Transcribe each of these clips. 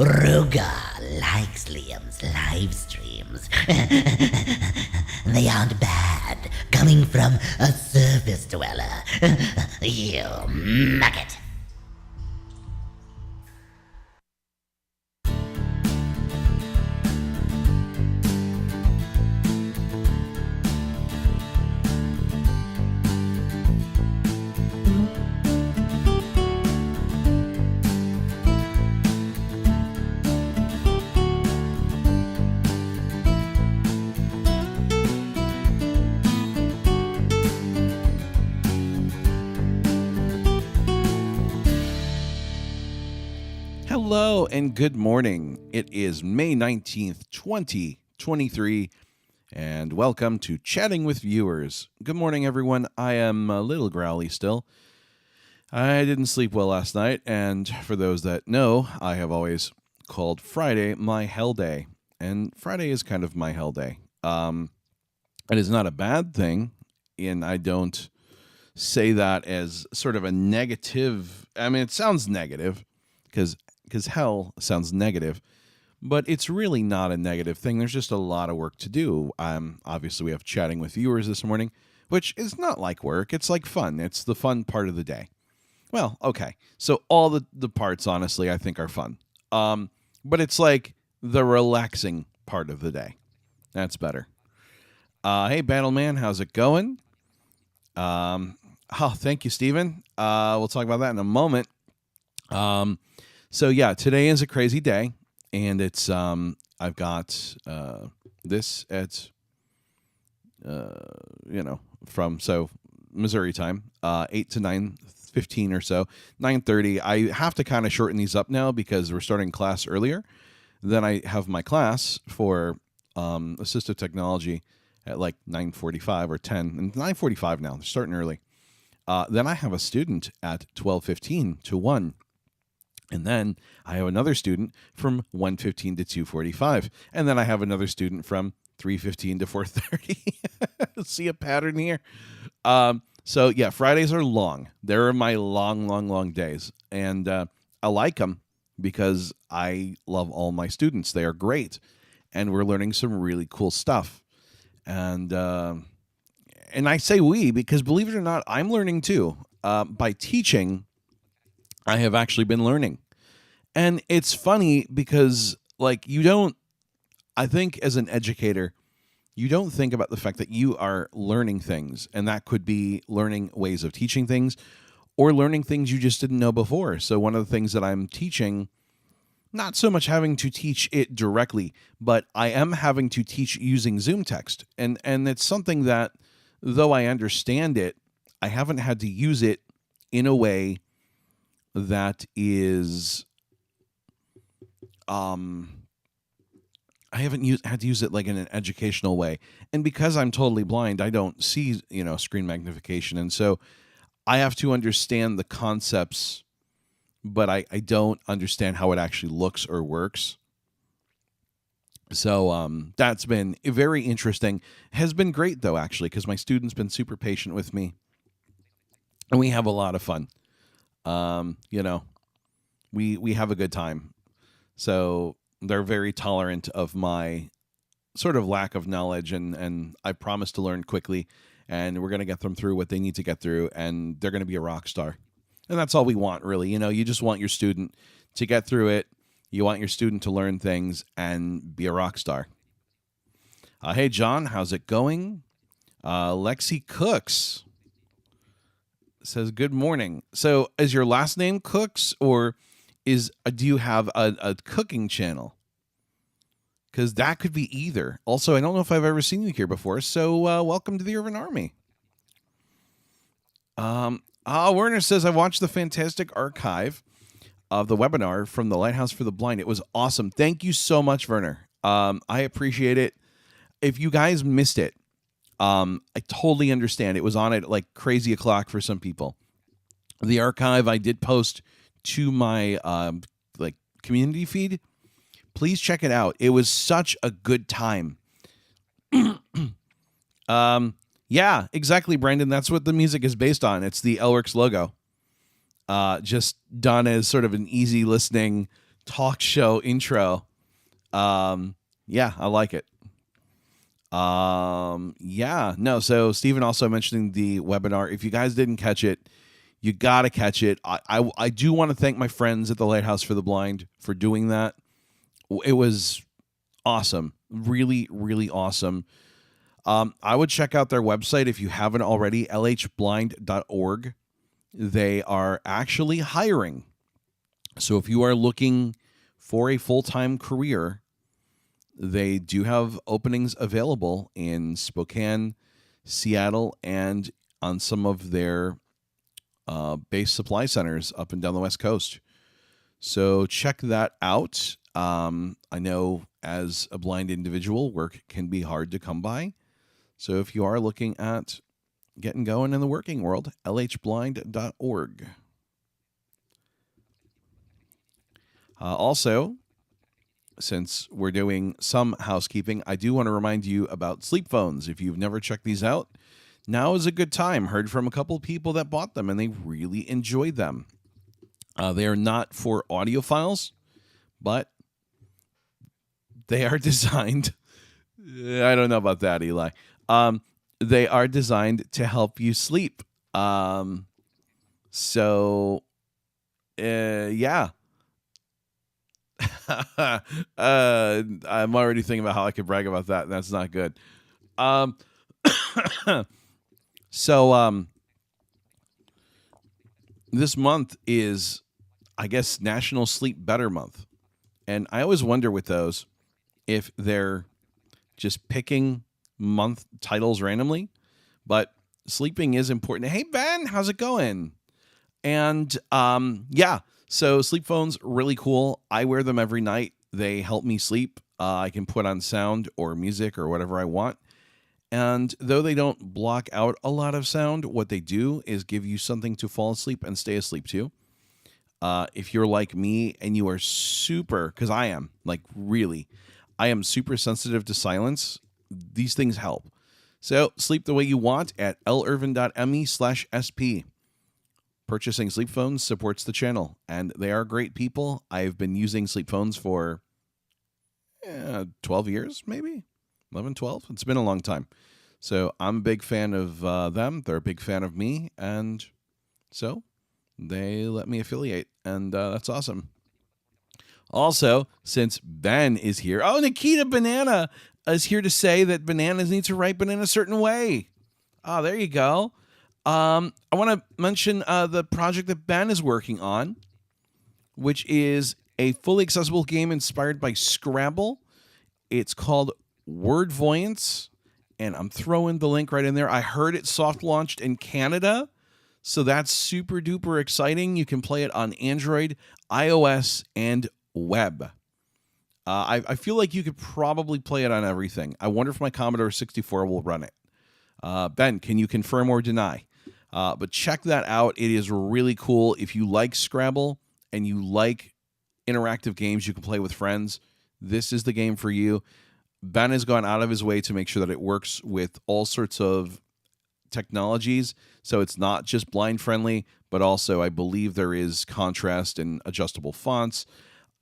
Ruga likes Liam's live streams. They aren't bad, coming from a surface dweller. You maggot. Hello and good morning. It is May 19th, 2023, and welcome to Chatting with Viewers. Good morning, everyone. I am a little growly still. I didn't sleep well last night, and for those that know, I have always called Friday my hell day, and Friday is kind of my hell day. It is not a bad thing, and I don't say that as sort of a negative. I mean, it sounds negative because hell sounds negative, but it's really not a negative thing. There's just a lot of work to do. Obviously, we have Chatting with Viewers this morning, which is not like work. It's like fun. It's the fun part of the day. Well, okay. So all the parts, honestly, I think are fun. But it's like the relaxing part of the day. That's better. Hey, Battleman, how's it going? Thank you, Steven. We'll talk about that in a moment. So yeah, today is a crazy day, and it's I've got this at from Missouri time, 8 to 9:15 or so, 9:30. I have to kind of shorten these up now because we're starting class earlier. Then I have my class for assistive technology at like 9:45 or 10, and 9:45 now. They're starting early. Then I have a student at 12:15 to 1. And then I have another student from 1:15 to 2:45. And then I have another student from 3:15 to 4:30. See a pattern here? So yeah, Fridays are long. They're my long days. And I like them because I love all my students. They are great. And we're learning some really cool stuff. And I say we because, believe it or not, I'm learning too. By teaching, I have actually been learning. And it's funny because, like, I think as an educator, you don't think about the fact that you are learning things. And that could be learning ways of teaching things or learning things you just didn't know before. So one of the things that I'm teaching, not so much having to teach it directly, but I am having to teach using Zoom text. And it's something that, though I understand it, I haven't had to use it in a way that is I haven't had to use it like in an educational way. And because I'm totally blind, I don't see, screen magnification. And so I have to understand the concepts, but I don't understand how it actually looks or works. So that's been very interesting. Has been great, though, actually, because my student's been super patient with me. And we have a lot of fun. We have a good time. So they're very tolerant of my sort of lack of knowledge, and I promise to learn quickly, and we're going to get them through what they need to get through, and they're going to be a rock star. And that's all we want, really. You just want your student to get through it. You want your student to learn things and be a rock star. Hey, John, how's it going? Lexi Cooks says, good morning. So is your last name Cooks, or do you have a cooking channel? Because that could be either. Also, I don't know if I've ever seen you here before, so welcome to the Urban Army. Werner says, I watched the fantastic archive of the webinar from the Lighthouse for the Blind. It was awesome. Thank you so much, Werner. I appreciate it. If you guys missed it, I totally understand. It was on at like crazy o'clock for some people. The archive I did post to my community feed. Please check it out. It was such a good time. Yeah, exactly, Brandon. That's what the music is based on. It's the Elric's logo. Just done as sort of an easy listening talk show intro. Yeah, I like it. Yeah, no. So Stephen also mentioning the webinar. If you guys didn't catch it, you got to catch it. I do want to thank my friends at the Lighthouse for the Blind for doing that. It was awesome. Really, really awesome. I would check out their website if you haven't already, lhblind.org. They are actually hiring. So if you are looking for a full-time career, they do have openings available in Spokane, Seattle, and on some of their base supply centers up and down the West Coast. So check that out. I know as a blind individual, work can be hard to come by. So if you are looking at getting going in the working world, lhblind.org. Also, since we're doing some housekeeping, I do want to remind you about sleep phones. If you've never checked these out, now is a good time. Heard from a couple of people that bought them and they really enjoyed them. They are not for audiophiles, but they are designed. I don't know about that, Eli. They are designed to help you sleep. Yeah. I'm already thinking about how I could brag about that, and that's not good. This month is, I guess, National Sleep Better Month. And I always wonder with those if they're just picking month titles randomly, but sleeping is important. Hey, Ben, how's it going? And yeah, so sleep phones, really cool. I wear them every night. They help me sleep. I can put on sound or music or whatever I want. And though they don't block out a lot of sound, what they do is give you something to fall asleep and stay asleep to. If you're like me and you are super, because I am, like really, I am super sensitive to silence, these things help. So sleep the way you want at lirvin.me/SP. Purchasing sleep phones supports the channel, and they are great people. I've been using sleep phones for 12 years, maybe 11, 12. It's been a long time. So I'm a big fan of them. They're a big fan of me. And so they let me affiliate, and that's awesome. Also, since Ben is here, Nikita Banana is here to say that bananas need to ripen in a certain way. Oh, there you go. I want to mention the project that Ben is working on, which is a fully accessible game inspired by Scrabble. It's called Word Voyance, and I'm throwing the link right in there. I heard it soft launched in Canada, so that's super duper exciting. You can play it on Android, iOS, and web. I feel like you could probably play it on everything. I wonder if my Commodore 64 will run it. Ben, can you confirm or deny? But check that out. It is really cool. If you like Scrabble and you like interactive games you can play with friends, this is the game for you. Ben has gone out of his way to make sure that it works with all sorts of technologies. So it's not just blind friendly, but also I believe there is contrast and adjustable fonts.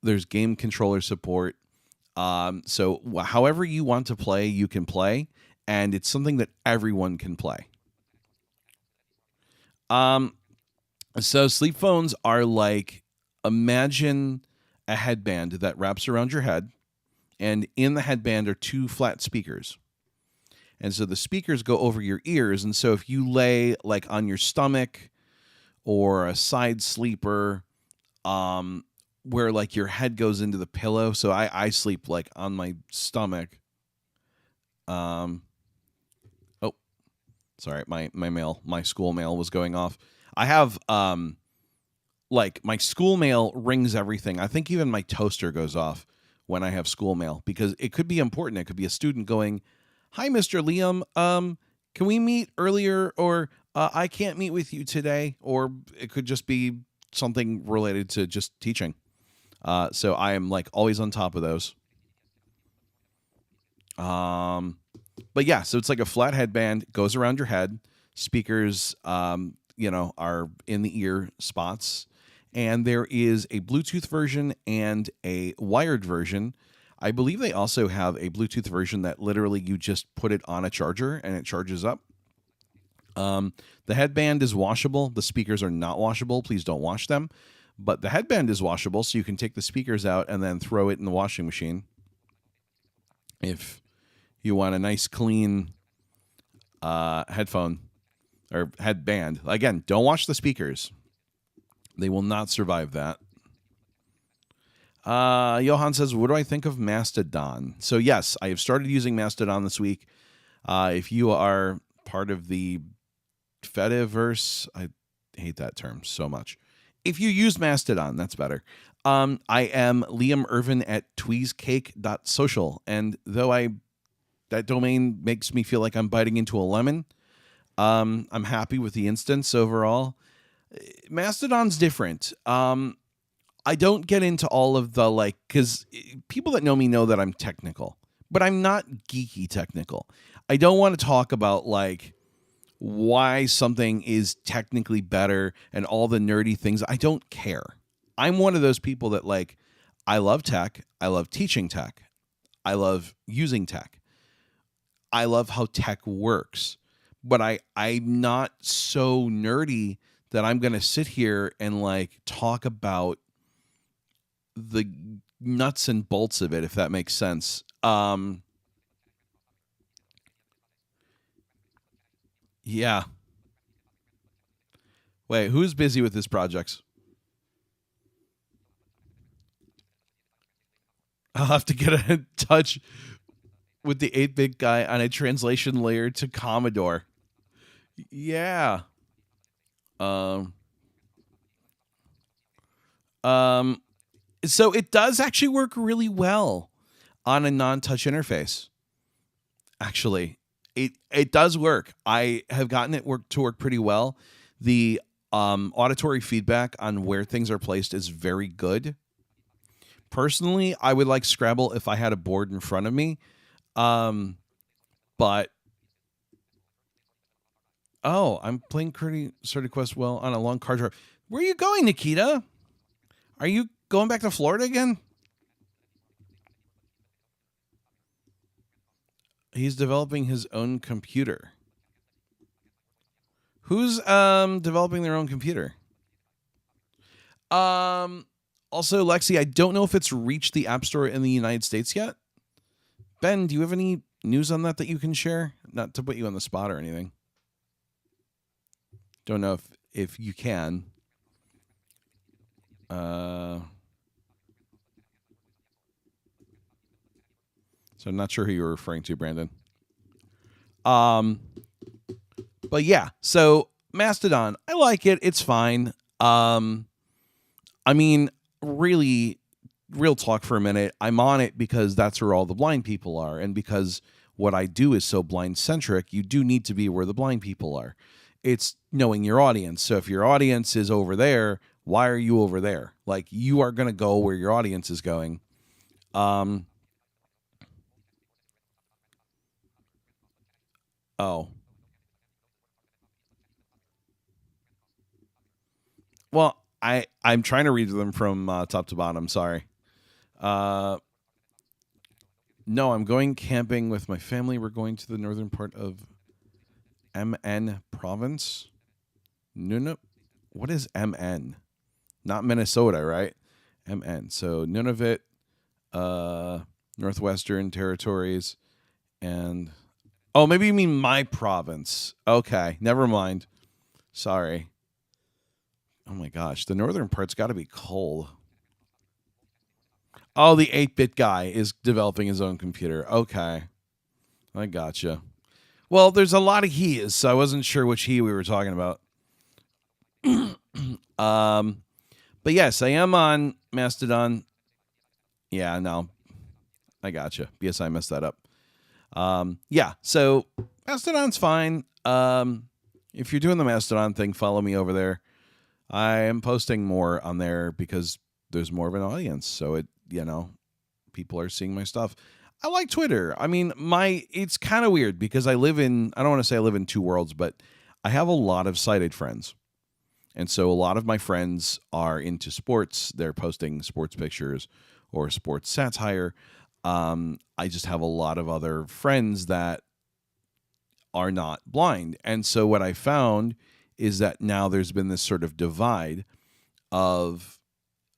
There's game controller support. So however you want to play, you can play. And it's something that everyone can play. So sleep phones are like, imagine a headband that wraps around your head, and in the headband are two flat speakers. And so the speakers go over your ears, and so if you lay like on your stomach or a side sleeper, where like your head goes into the pillow, so I sleep like on my stomach. Sorry, my school mail was going off. I have like my school mail rings everything. I think even my toaster goes off when I have school mail because it could be important. It could be a student going, "Hi, Mr. Liam. Can we meet earlier?" Or "I can't meet with you today." Or it could just be something related to just teaching. So I am like always on top of those. But yeah, so it's like a flat headband, goes around your head. Speakers, are in the ear spots. And there is a Bluetooth version and a wired version. I believe they also have a Bluetooth version that literally you just put it on a charger and it charges up. The headband is washable. The speakers are not washable. Please don't wash them. But the headband is washable, so you can take the speakers out and then throw it in the washing machine. If you want a nice, clean headphone or headband. Again, don't wash the speakers. They will not survive that. Johan says, what do I think of Mastodon? So, yes, I have started using Mastodon this week. If you are part of the Fediverse, I hate that term so much. If you use Mastodon, that's better. I am Liam Irvin at tweezcake.social. And though that domain makes me feel like I'm biting into a lemon, I'm happy with the instance overall. Mastodon's different. I don't get into all of the because people that know me know that I'm technical, but I'm not geeky technical. I don't want to talk about why something is technically better and all the nerdy things. I don't care. I'm one of those people that I love tech. I love teaching tech. I love using tech. I love how tech works, but I'm not so nerdy that I'm going to sit here and talk about the nuts and bolts of it, if that makes sense. Yeah. Wait, who's busy with this project? I'll have to get in touch with the 8-bit guy on a translation layer to Commodore. Yeah. So it does actually work really well on a non-touch interface. Actually, it does work. I have gotten it to work pretty well. The auditory feedback on where things are placed is very good. Personally, I would like Scrabble if I had a board in front of me. But I'm playing Curdy Started Quest well on a long car drive. Where are you going, Nikita? Are you going back to Florida again? He's developing his own computer. Who's developing their own computer? Also, Lexi, I don't know if it's reached the App Store in the United States yet. Ben, do you have any news on that you can share? Not to put you on the spot or anything. Don't know if you can. So I'm not sure who you're referring to, Brandon. But yeah, so Mastodon, I like it. It's fine. I mean, really, real talk for a minute. I'm on it because that's where all the blind people are. And because what I do is so blind centric, you do need to be where the blind people are. It's knowing your audience. So if your audience is over there, why are you over there? You are going to go where your audience is going. Well, I'm trying to read them from top to bottom. Sorry. No, I'm going camping with my family. We're going to the northern part of MN province. No. What is MN? Not Minnesota, right? MN. So Nunavut, Northwestern Territories, and maybe you mean my province. Okay, never mind. Sorry. Oh my gosh, the northern part's got to be cold. Oh, the 8-bit guy is developing his own computer. Okay, I gotcha. Well, there's a lot of he's, so I wasn't sure which he we were talking about. But yes, I am on Mastodon. Yeah, no, I gotcha. BSI messed that up. Yeah, so Mastodon's fine. If you're doing the Mastodon thing, follow me over there. I am posting more on there because there's more of an audience. So people are seeing my stuff. I like Twitter. I mean, it's kind of weird because I don't want to say I live in two worlds, but I have a lot of sighted friends. And so a lot of my friends are into sports. They're posting sports pictures or sports satire. I just have a lot of other friends that are not blind. And so what I found is that now there's been this sort of divide of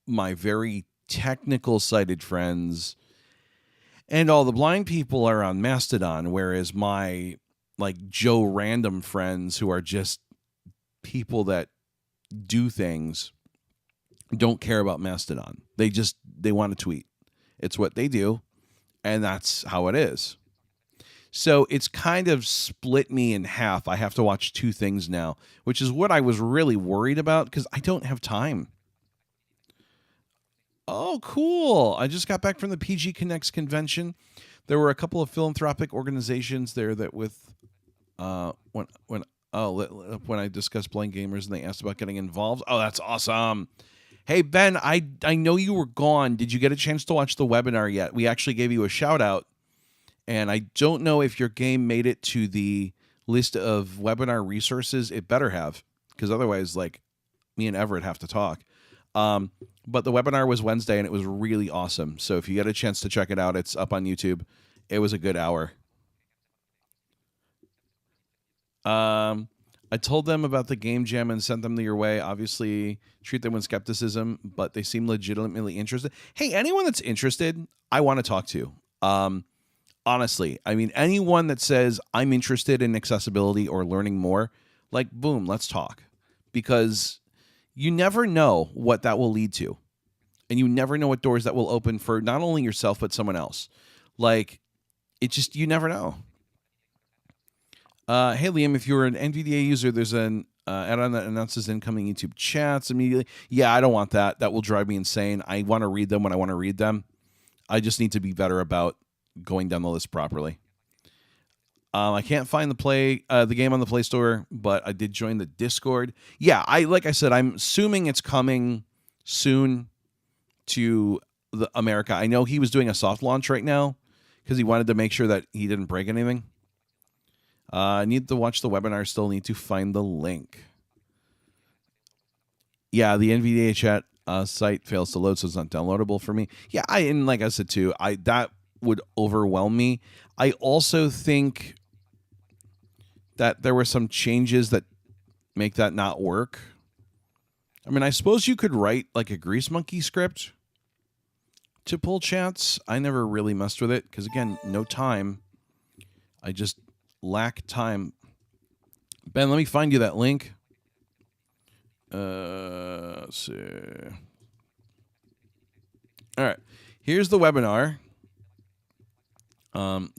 my very technical sighted friends and all the blind people are on Mastodon, whereas my like Joe random friends who are just people that do things don't care about Mastodon. They want to tweet. It's what they do, and that's how it is. So it's kind of split me in half. I have to watch two things now, which is what I was really worried about because I don't have time. Oh, cool. I just got back from the PG Connects convention. There were a couple of philanthropic organizations there that with when I discussed blind gamers and they asked about getting involved. Oh, that's awesome. Hey Ben, I know you were gone. Did you get a chance to watch the webinar yet? We actually gave you a shout out. And I don't know if your game made it to the list of webinar resources. It better have, because otherwise, like, me and Everett have to talk. But the webinar was Wednesday, and it was really awesome. So if you get a chance to check it out, it's up on YouTube. It was a good hour. I told them about the game jam and sent them your way. Obviously, treat them with skepticism, but they seem legitimately interested. Hey, anyone that's interested, I want to talk to. Honestly, I mean, anyone that says I'm interested in accessibility or learning more, like, boom, let's talk. Because you never know what that will lead to. And you never know what doors that will open for not only yourself, but someone else. Like, you never know. Hey, Liam, if you're an NVDA user, there's an add-on that announces incoming YouTube chats immediately. Yeah, I don't want that. That will drive me insane. I want to read them when I want to read them. I just need to be better about going down the list properly. I can't find the game on the Play Store, but I did join the Discord. Yeah, like I said, I'm assuming it's coming soon to America. I know he was doing a soft launch right now because he wanted to make sure that he didn't break anything. I need to watch the webinar. Still need to find the link. Yeah, the NVDA chat site fails to load, so it's not downloadable for me. Yeah, and like I said too, that would overwhelm me. I also think that there were some changes that make that not work. I mean, I suppose you could write like a Grease Monkey script to pull chats. I never really messed with it because, again, no time. I just lack time. Ben, let me find you that link. Let's see. All right. Here's the webinar.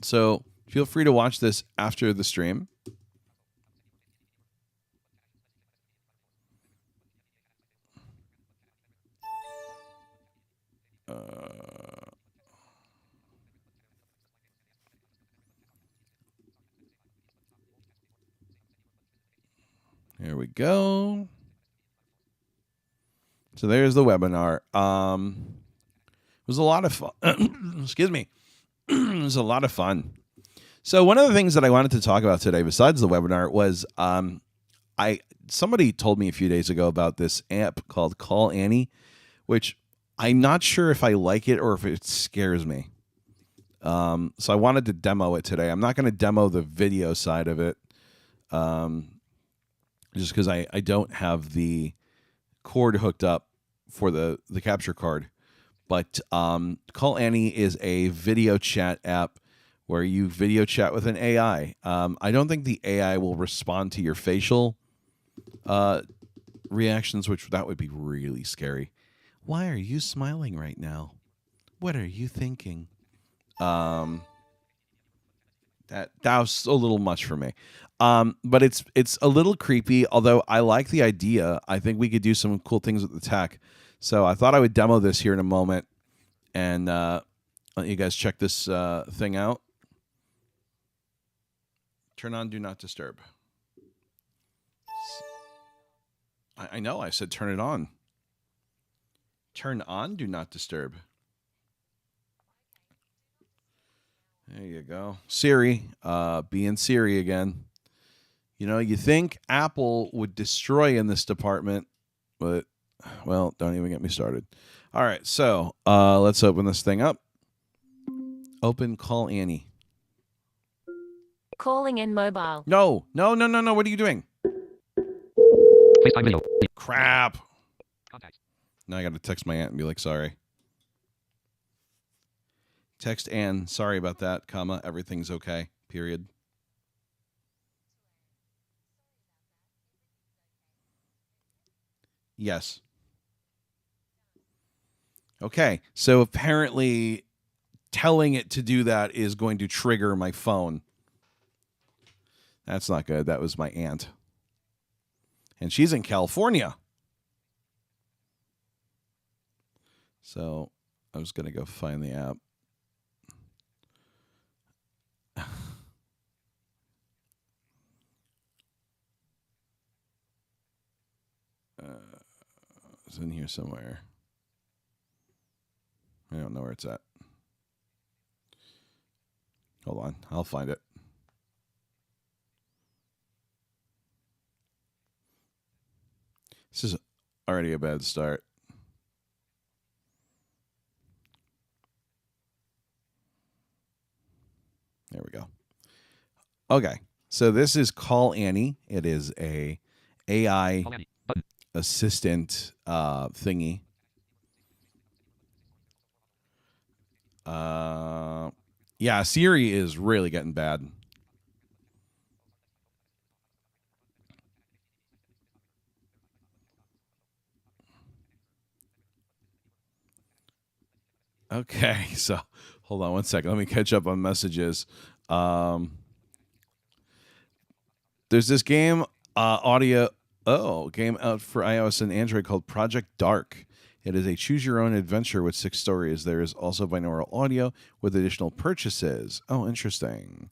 So feel free to watch this after the stream. Here we go. So there's the webinar. It was a lot of fun. Excuse me. It was a lot of fun. So one of the things that I wanted to talk about today, besides the webinar, was somebody told me a few days ago about this app called Call Annie, which I'm not sure if I like it or if it scares me. So I wanted to demo it today. I'm not going to demo the video side of it, just because I don't have the cord hooked up for the capture card. But Call Annie is a video chat app where you video chat with an AI. I don't think the AI will respond to your facial reactions, which that would be really scary. Why are you smiling right now? What are you thinking? That was a little much for me. But it's a little creepy, although I like the idea. I think we could do some cool things with the tech. So I thought I would demo this here in a moment and let you guys check this thing out. Turn on Do Not Disturb. I know, I said turn it on. Turn on Do Not Disturb. There you go. Siri, being Siri again. You know, you think Apple would destroy in this department, but, well, don't even get me started. All right, so let's open this thing up. Open Call Annie. Calling in mobile. No. What are you doing? FaceTime video. Crap. Contacts. Now I got to text my aunt and be like, sorry. Text Ann, sorry about that, comma, everything's okay, period. Yes. Okay, so apparently telling it to do that is going to trigger my phone. That's not good. That was my aunt. And she's in California. So I was going to go find the app. It's in here somewhere. I don't know where it's at. Hold on. I'll find it. This is already a bad start. There we go. Okay. So this is Call Annie. It is a AI Call Annie. Button. assistant thingy. Yeah, Siri is really getting bad. Okay, so hold on one second. Let me catch up on messages. There's this game game out for iOS and Android called Project Dark. It is a choose-your-own adventure with 6 stories. There is also binaural audio with additional purchases. Oh, interesting.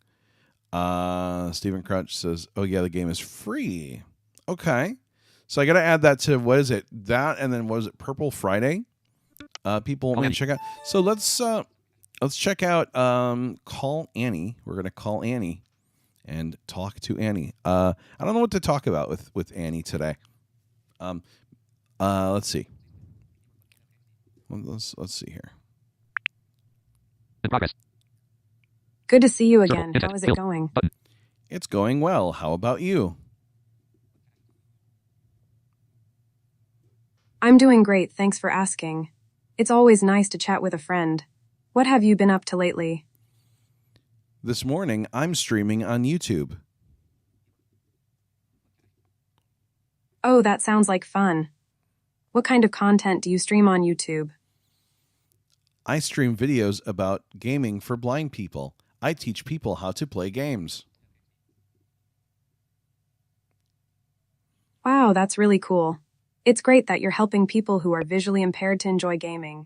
Stephen Crouch says, oh, yeah, the game is free. Okay. So I got to add that to, what is it? That, and then what is it, Purple Friday? People want me to check out. So let's check out Call Annie. We're going to call Annie and talk to Annie. I don't know what to talk about with Annie today. Let's see. Let's see here. In progress. Good to see you Circle. again. Intent. How is it Field. going? Button. It's going well. How about you? I'm doing great, thanks for asking. It's always nice to chat with a friend. What have you been up to lately? This morning, I'm streaming on YouTube. Oh, that sounds like fun. What kind of content do you stream on YouTube? I stream videos about gaming for blind people. I teach people how to play games. Wow, that's really cool. It's great that you're helping people who are visually impaired to enjoy gaming.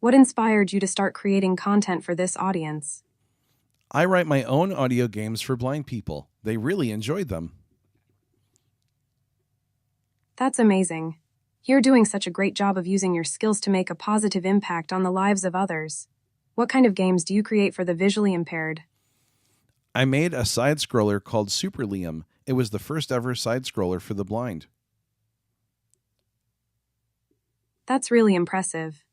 What inspired you to start creating content for this audience? I write my own audio games for blind people. They really enjoyed them. That's amazing. You're doing such a great job of using your skills to make a positive impact on the lives of others. What kind of games do you create for the visually impaired? I made a side-scroller called Super Liam. It was the first ever side-scroller for the blind. That's really impressive.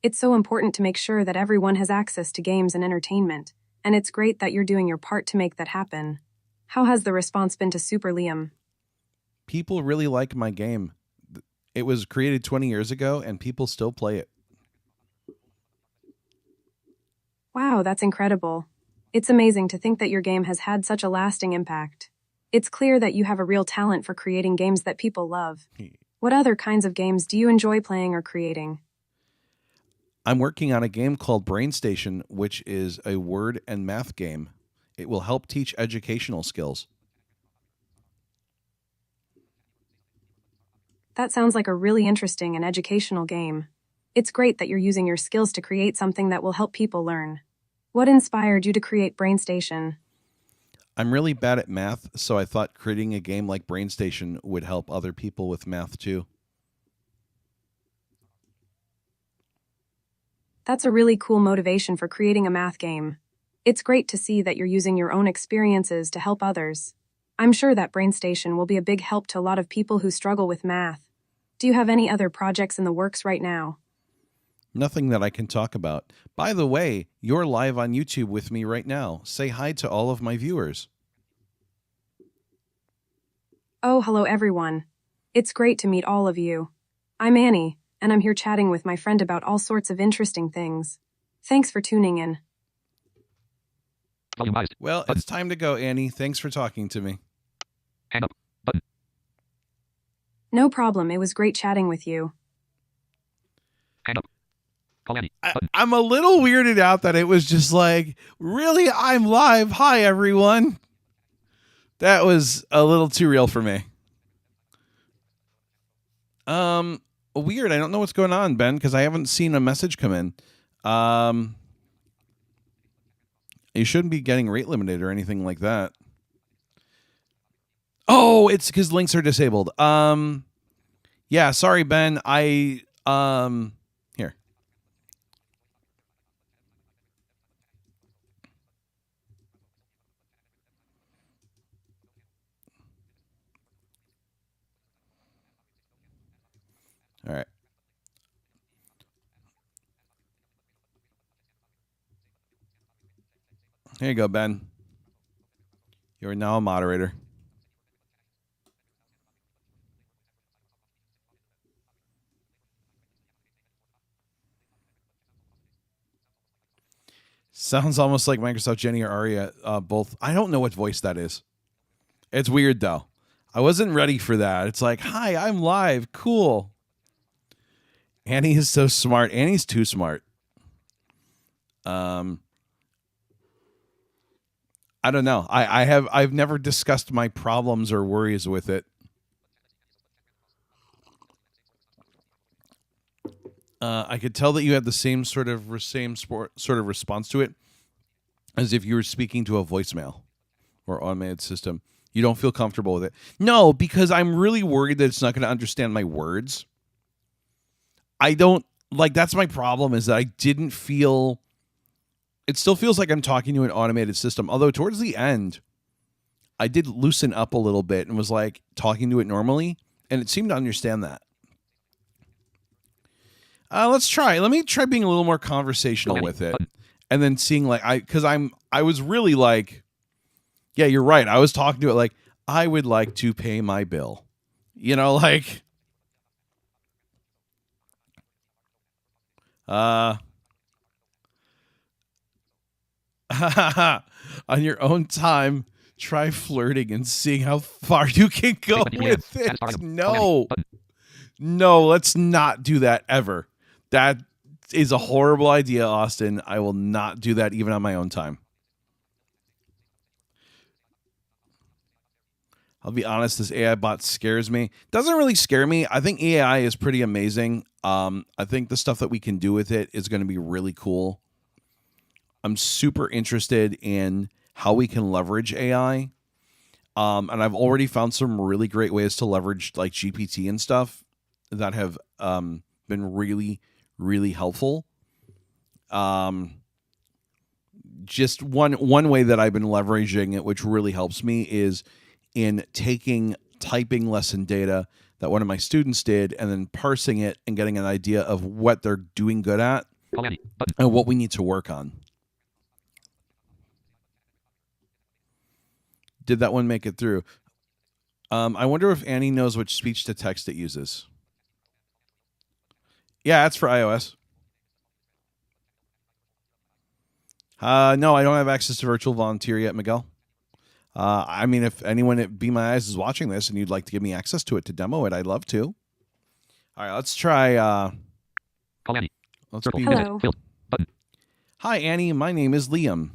It's so important to make sure that everyone has access to games and entertainment, and it's great that you're doing your part to make that happen. How has the response been to Super Liam? People really like my game. It was created 20 years ago, and people still play it. Wow, that's incredible. It's amazing to think that your game has had such a lasting impact. It's clear that you have a real talent for creating games that people love. What other kinds of games do you enjoy playing or creating? I'm working on a game called Brain Station, which is a word and math game. It will help teach educational skills. That sounds like a really interesting and educational game. It's great that you're using your skills to create something that will help people learn. What inspired you to create Brain Station? I'm really bad at math, so I thought creating a game like Brain Station would help other people with math too. That's a really cool motivation for creating a math game. It's great to see that you're using your own experiences to help others. I'm sure that BrainStation will be a big help to a lot of people who struggle with math. Do you have any other projects in the works right now? Nothing that I can talk about. By the way, you're live on YouTube with me right now. Say hi to all of my viewers. Oh, hello everyone. It's great to meet all of you. I'm Annie, and I'm here chatting with my friend about all sorts of interesting things. Thanks for tuning in. Volumized. Well, it's time to go, Annie. Thanks for talking to me. Hand up. Button. No problem, it was great chatting with you. Hand up. Call Annie. Button. I'm a little weirded out that it was just like, really, I'm live. Hi, everyone. That was a little too real for me. Weird. I don't know what's going on, Ben, because I haven't seen a message come in. You shouldn't be getting rate limited or anything like that. Oh, it's because links are disabled. Yeah, sorry, Ben. Here. All right. Here you go, Ben. You are now a moderator. Sounds almost like Microsoft Jenny or Aria, both. I don't know what voice that is. It's weird, though. I wasn't ready for that. It's like, hi, I'm live. Cool. Annie is so smart. Annie's too smart. I don't know. I've never discussed my problems or worries with it. I could tell that you had the same sort of response to it as if you were speaking to a voicemail or automated system. You don't feel comfortable with it. No, because I'm really worried that it's not going to understand my words. I don't like, that's my problem, is that I didn't feel, it still feels like I'm talking to an automated system. Although towards the end, I did loosen up a little bit and was like talking to it normally, and it seemed to understand that. Let's try. Let me try being a little more conversational with it, and then seeing like I was really like, yeah, you're right. I was talking to it like, I would like to pay my bill, like. On your own time, try flirting and seeing how far you can go with it. No, let's not do that ever. That is a horrible idea, Austin. I will not do that even on my own time. I'll be honest, this AI bot scares me. Doesn't really scare me. I think AI is pretty amazing. I think the stuff that we can do with it is going to be really cool. I'm super interested in how we can leverage AI. And I've already found some really great ways to leverage like GPT and stuff that have been really, really helpful. Just one way that I've been leveraging it, which really helps me, is in taking typing lesson data that one of my students did and then parsing it and getting an idea of what they're doing good at and what we need to work on. Did that one make it through? I wonder if Annie knows which speech to text it uses. Yeah, that's for iOS. No, I don't have access to Virtual Volunteer yet, Miguel. I mean, if anyone at Be My Eyes is watching this and you'd like to give me access to it to demo it, I'd love to. All right, let's try. Call Annie. Let's Circle. be. Hello. Field. Button. Hi, Annie. My name is Liam.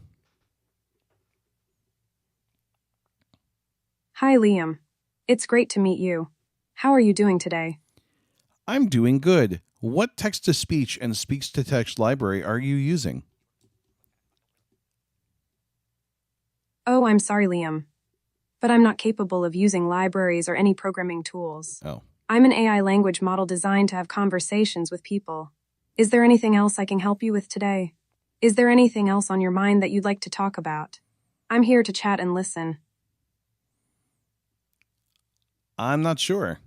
Hi, Liam. It's great to meet you. How are you doing today? I'm doing good. What text-to-speech and speech-to-text library are you using? Oh, I'm sorry, Liam. But I'm not capable of using libraries or any programming tools. Oh. I'm an AI language model designed to have conversations with people. Is there anything else I can help you with today? Is there anything else on your mind that you'd like to talk about? I'm here to chat and listen. I'm not sure.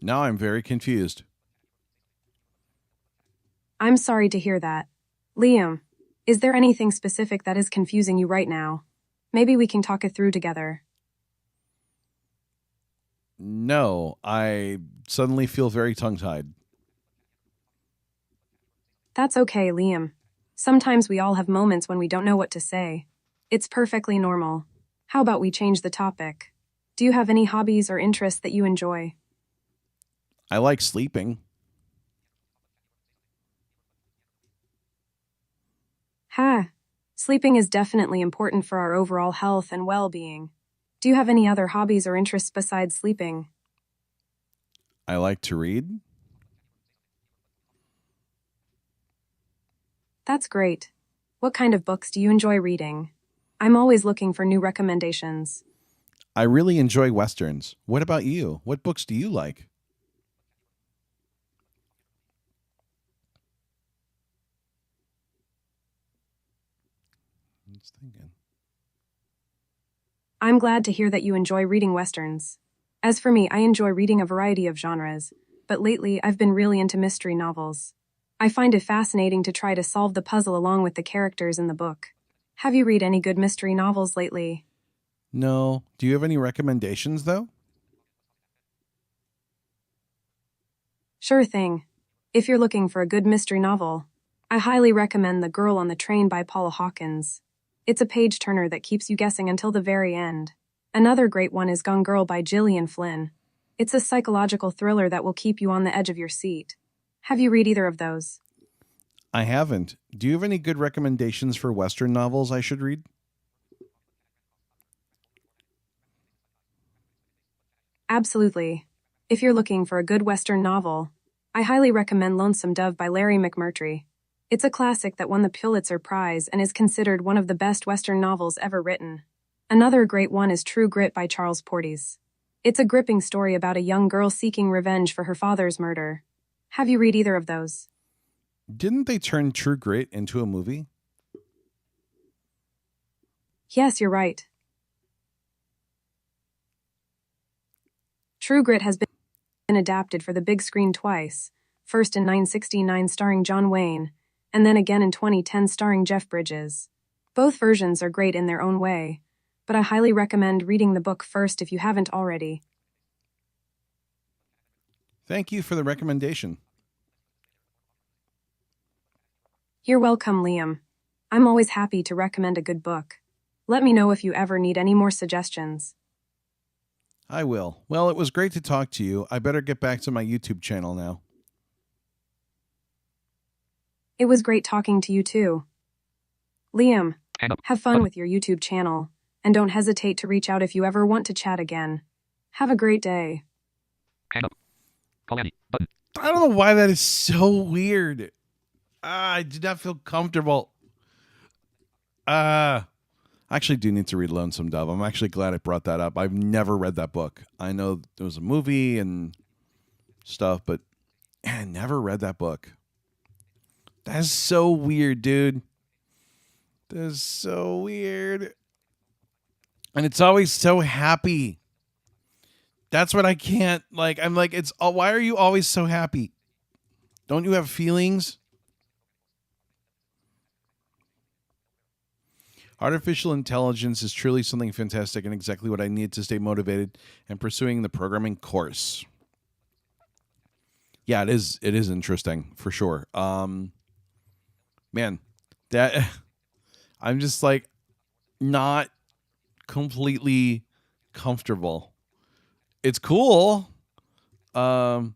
Now I'm very confused. I'm sorry to hear that. Liam, is there anything specific that is confusing you right now? Maybe we can talk it through together. No, I suddenly feel very tongue-tied. That's okay, Liam. Sometimes we all have moments when we don't know what to say. It's perfectly normal. How about we change the topic? Do you have any hobbies or interests that you enjoy? I like sleeping. Sleeping is definitely important for our overall health and well-being. Do you have any other hobbies or interests besides sleeping? I like to read. That's great. What kind of books do you enjoy reading? I'm always looking for new recommendations. I really enjoy Westerns. What about you? What books do you like? I'm just thinking. I'm glad to hear that you enjoy reading westerns. As for me, I enjoy reading a variety of genres, but lately I've been really into mystery novels. I find it fascinating to try to solve the puzzle along with the characters in the book. Have you read any good mystery novels lately? No. Do you have any recommendations, though? Sure thing. If you're looking for a good mystery novel, I highly recommend The Girl on the Train by Paula Hawkins. It's a page-turner that keeps you guessing until the very end. Another great one is Gone Girl by Gillian Flynn. It's a psychological thriller that will keep you on the edge of your seat. Have you read either of those? I haven't. Do you have any good recommendations for Western novels I should read? Absolutely. If you're looking for a good Western novel, I highly recommend Lonesome Dove by Larry McMurtry. It's a classic that won the Pulitzer Prize and is considered one of the best Western novels ever written. Another great one is True Grit by Charles Portis. It's a gripping story about a young girl seeking revenge for her father's murder. Have you read either of those? Didn't they turn True Grit into a movie? Yes, you're right. True Grit has been adapted for the big screen twice, first in 1969 starring John Wayne, and then again in 2010 starring Jeff Bridges. Both versions are great in their own way, but I highly recommend reading the book first if you haven't already. Thank you for the recommendation. You're welcome, Liam. I'm always happy to recommend a good book. Let me know if you ever need any more suggestions. I will. Well, it was great to talk to you. I better get back to my YouTube channel now. It was great talking to you too. Liam, Hang up. have fun with your YouTube channel, and don't hesitate to reach out if you ever want to chat again. Have a great day. Hang up. Call Annie. Button. I don't know why that is so weird. I do not feel comfortable. I actually do need to read Lonesome Dove. I'm actually glad I brought that up. I've never read that book. I know there was a movie and stuff, but I never read that book. That's so weird, dude. That's so weird. And it's always so happy. That's what I can't like. I'm like, why are you always so happy? Don't you have feelings? Artificial intelligence is truly something fantastic and exactly what I need to stay motivated and pursuing the programming course. Yeah, it is interesting for sure. Man, that I'm just like not completely comfortable. It's cool. But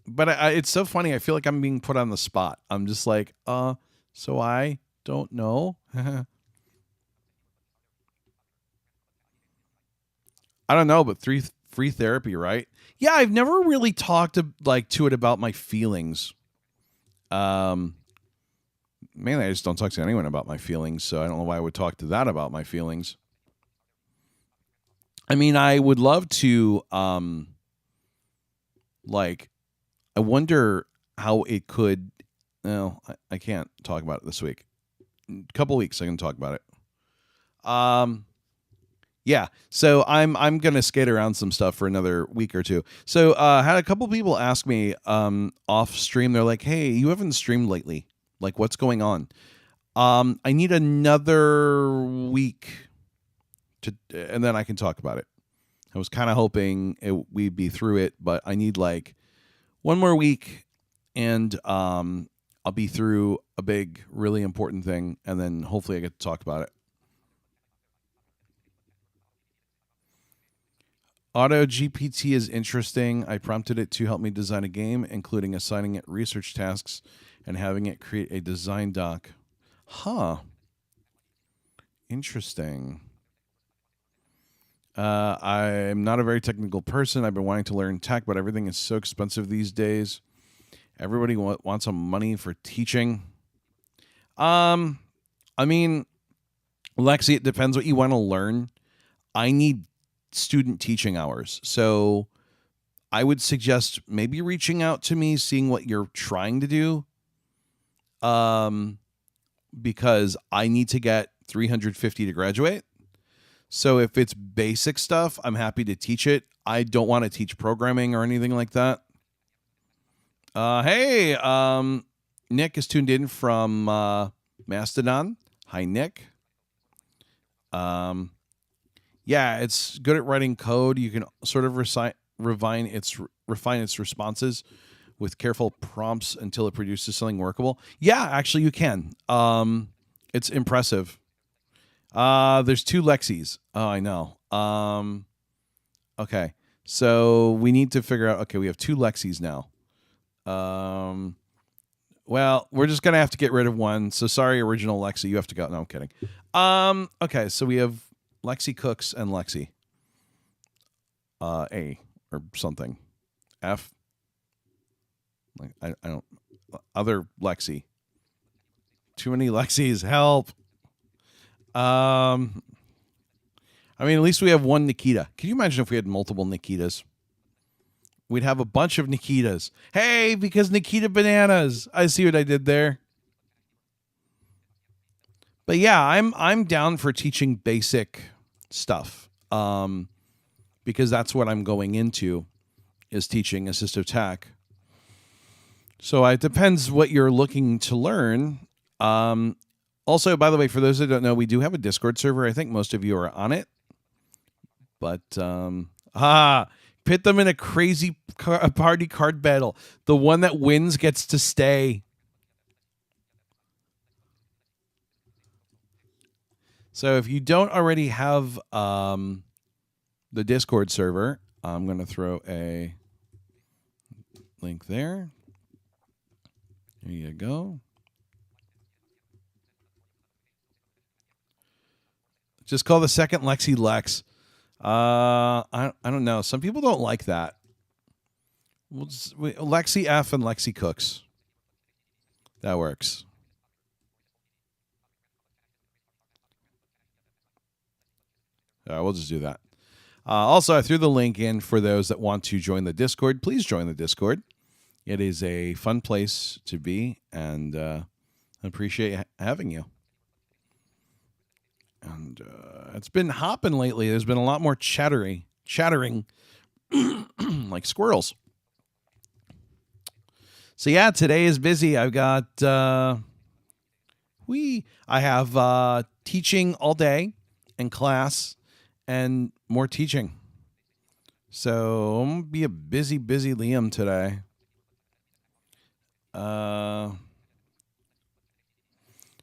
it's so funny. I feel like I'm being put on the spot. I'm just like, so I don't know. I don't know, but free therapy, right? Yeah, I've never really talked to it about my feelings. Mainly I just don't talk to anyone about my feelings, so I don't know why I would talk to that about my feelings. I mean, I would love to I wonder how it could No, I can't talk about it this week. A couple weeks I can talk about it. Yeah, so I'm gonna skate around some stuff for another week or two. So had a couple people ask me off stream. They're like, "Hey, you haven't streamed lately. Like, what's going on?" I need another week and then I can talk about it. I was kind of hoping we'd be through it, but I need like one more week, and I'll be through a big, really important thing, and then hopefully I get to talk about it. Auto GPT is interesting. I prompted it to help me design a game, including assigning it research tasks and having it create a design doc. Huh. Interesting. I'm not a very technical person. I've been wanting to learn tech, but everything is so expensive these days. Everybody wants some money for teaching. I mean, Lexi, it depends what you want to learn. I need student teaching hours. So I would suggest maybe reaching out to me, seeing what you're trying to do. Because I need to get 350 to graduate. So if it's basic stuff, I'm happy to teach it. I don't want to teach programming or anything like that. Hey, Nick is tuned in from Mastodon. Hi, Nick. Yeah, it's good at writing code. You can sort of refine its responses with careful prompts until it produces something workable. Yeah, actually, you can. It's impressive. There's 2 Lexis. Oh, I know. Okay, so we need to figure out. Okay, we have 2 Lexis now. Well, we're just gonna have to get rid of one. So sorry, original Lexi, you have to go. No, I'm kidding. Okay, so we have Lexi Cooks and Lexi. A or something. F. Like I don't. Other Lexi. Too many Lexis. Help. I mean, at least we have one Nikita. Can you imagine if we had multiple Nikitas? We'd have a bunch of Nikitas. Hey, because Nikita bananas. I see what I did there. But yeah, I'm down for teaching basic stuff. Because that's what I'm going into, is teaching assistive tech. So it depends what you're looking to learn. Also, by the way, for those that don't know, we do have a Discord server. I think most of you are on it. But, pit them in a crazy party card battle. The one that wins gets to stay. So if you don't already have the Discord server, I'm going to throw a link there. There you go. Just call the second Lexi Lex. I don't know. Some people don't like that. Lexi F and Lexi Cooks. That works. We'll just do that. Also, I threw the link in for those that want to join the Discord. Please join the Discord. It is a fun place to be, and I appreciate having you. And it's been hopping lately. There's been a lot more chattering like squirrels. So yeah, today is busy. I've got I have teaching all day and class and more teaching. So I'm gonna be a busy Liam today.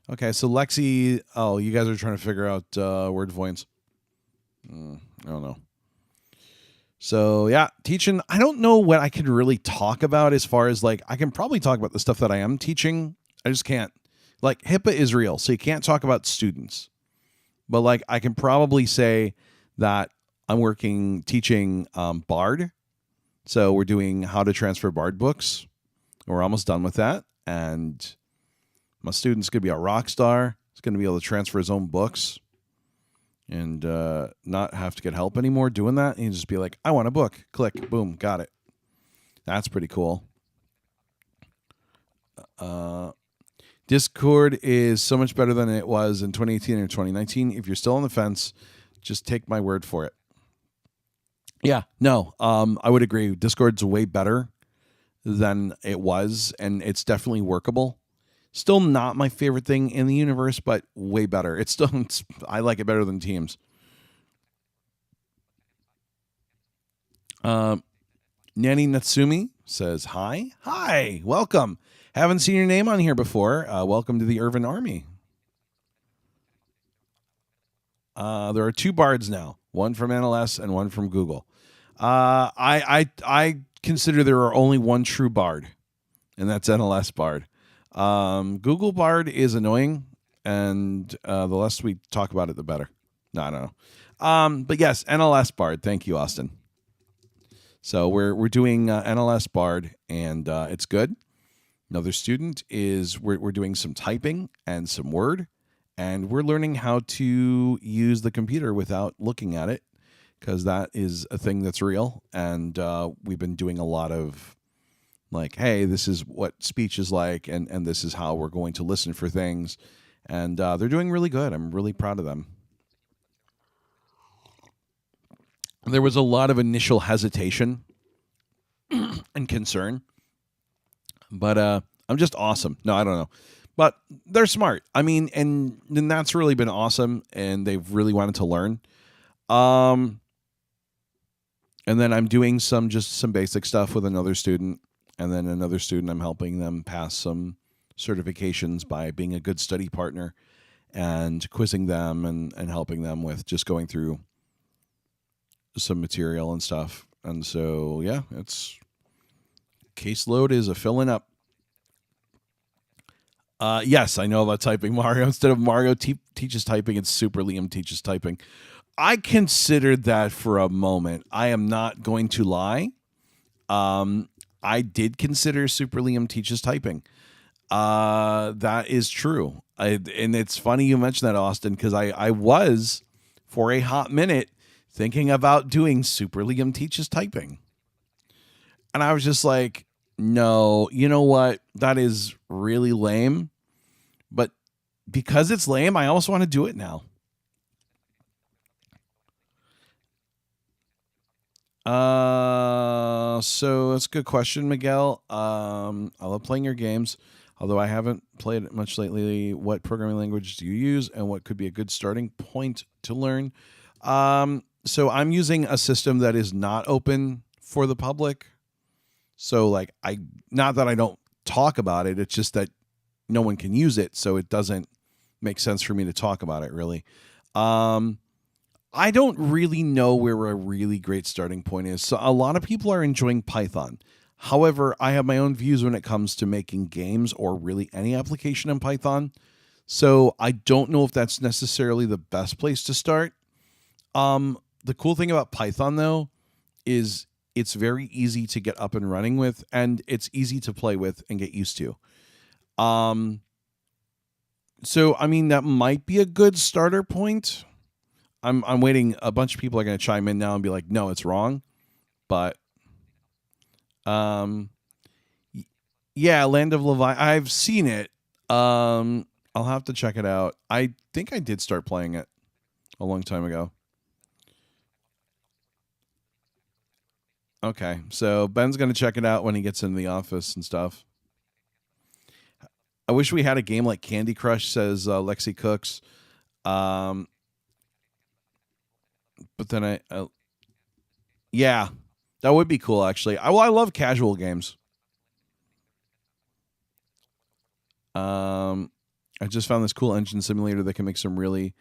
Okay, so Lexi, you guys are trying to figure out word voids. I don't know. So yeah, teaching. I don't know what I could really talk about as far as like, I can probably talk about the stuff that I am teaching. I just can't. Like HIPAA is real, so you can't talk about students. But like, I can probably say that I'm teaching Bard. So we're doing how to transfer Bard books. We're almost done with that. And my student's going to be a rock star. He's going to be able to transfer his own books and not have to get help anymore doing that. And just be like, I want a book. Click. Boom. Got it. That's pretty cool. Discord is so much better than it was in 2018 or 2019. If you're still on the fence, just take my word for it. Yeah, no, I would agree. Discord's way better than it was, and it's definitely workable. Still not my favorite thing in the universe, but way better. I like it better than Teams. Nanny Natsumi says, hi, welcome. Haven't seen your name on here before. Welcome to the Irvin Army. There are 2 bards now, one from NLS and one from Google. I consider there are only one true bard, and that's NLS bard. Google bard is annoying, and the less we talk about it, the better. No, I don't know. But yes, NLS bard. Thank you, Austin. So we're doing NLS bard, and it's good. Another student is we're doing some typing and some Word, and we're learning how to use the computer without looking at it, because that is a thing that's real. And we've been doing a lot of like, hey, this is what speech is like, and this is how we're going to listen for things. And they're doing really good. I'm really proud of them. There was a lot of initial hesitation and concern, but I'm just awesome. No, I don't know. But they're smart. I mean, and that's really been awesome, and they've really wanted to learn. And then I'm doing some basic stuff with another student, and then another student I'm helping them pass some certifications by being a good study partner and quizzing them and helping them with just going through some material and stuff. And so, yeah, it's caseload is a filling up. Yes, I know about typing Mario. Instead of Mario teaches typing, it's Super Liam teaches typing. I considered that for a moment. I am not going to lie. I did consider Super Liam teaches typing. That is true. And it's funny you mentioned that, Austin, because I was, for a hot minute, thinking about doing Super Liam teaches typing. And I was just like, no, you know what? That is really lame. But because it's lame, I almost want to do it now. So that's a good question, Miguel. I love playing your games, although I haven't played it much lately. What programming language do you use, and what could be a good starting point to learn? So I'm using a system that is not open for the public. So like not that I don't talk about it, it's just that no one can use it, so it doesn't make sense for me to talk about it really. I don't really know where a really great starting point is. So a lot of people are enjoying Python. However, I have my own views when it comes to making games or really any application in Python. So I don't know if that's necessarily the best place to start. The cool thing about Python, though, is it's very easy to get up and running with, and it's easy to play with and get used to. So, I mean, that might be a good starter point. I'm waiting. A bunch of people are going to chime in now and be like, no, it's wrong. But, yeah, Land of Levi. I've seen it. I'll have to check it out. I think I did start playing it a long time ago. Okay, so Ben's going to check it out when he gets into the office and stuff. I wish we had a game like Candy Crush, says Lexi Cooks. But then yeah, that would be cool, actually. I love casual games. I just found this cool engine simulator that can make some really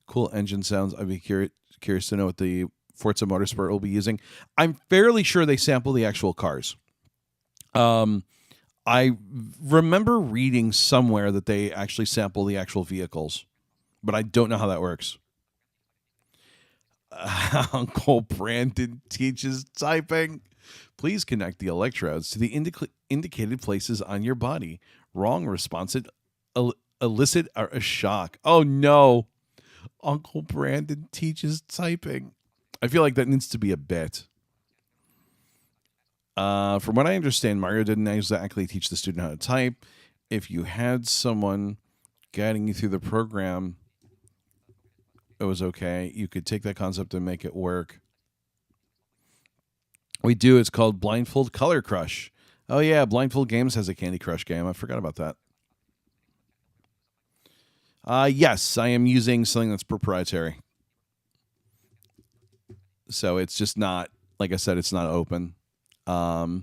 cool engine sounds. I'd be curious to know what the Forza Motorsport will be using. I'm fairly sure they sample the actual cars. I remember reading somewhere that they actually sample the actual vehicles, but I don't know how that works. Uncle Brandon teaches typing. Please connect the electrodes to the indicated places on your body. Wrong response elicit a shock. Oh no. Uncle Brandon teaches typing. I feel like that needs to be a bit. From what I understand, Mario didn't exactly teach the student how to type. if you had someone guiding you through the program, it was okay. You could take that concept and make it work. We do. It's called Blindfold Color Crush. Oh, yeah. Blindfold Games has a Candy Crush game. I forgot about that. Yes, I am using something that's proprietary. So it's just not, like I said, it's not open. But,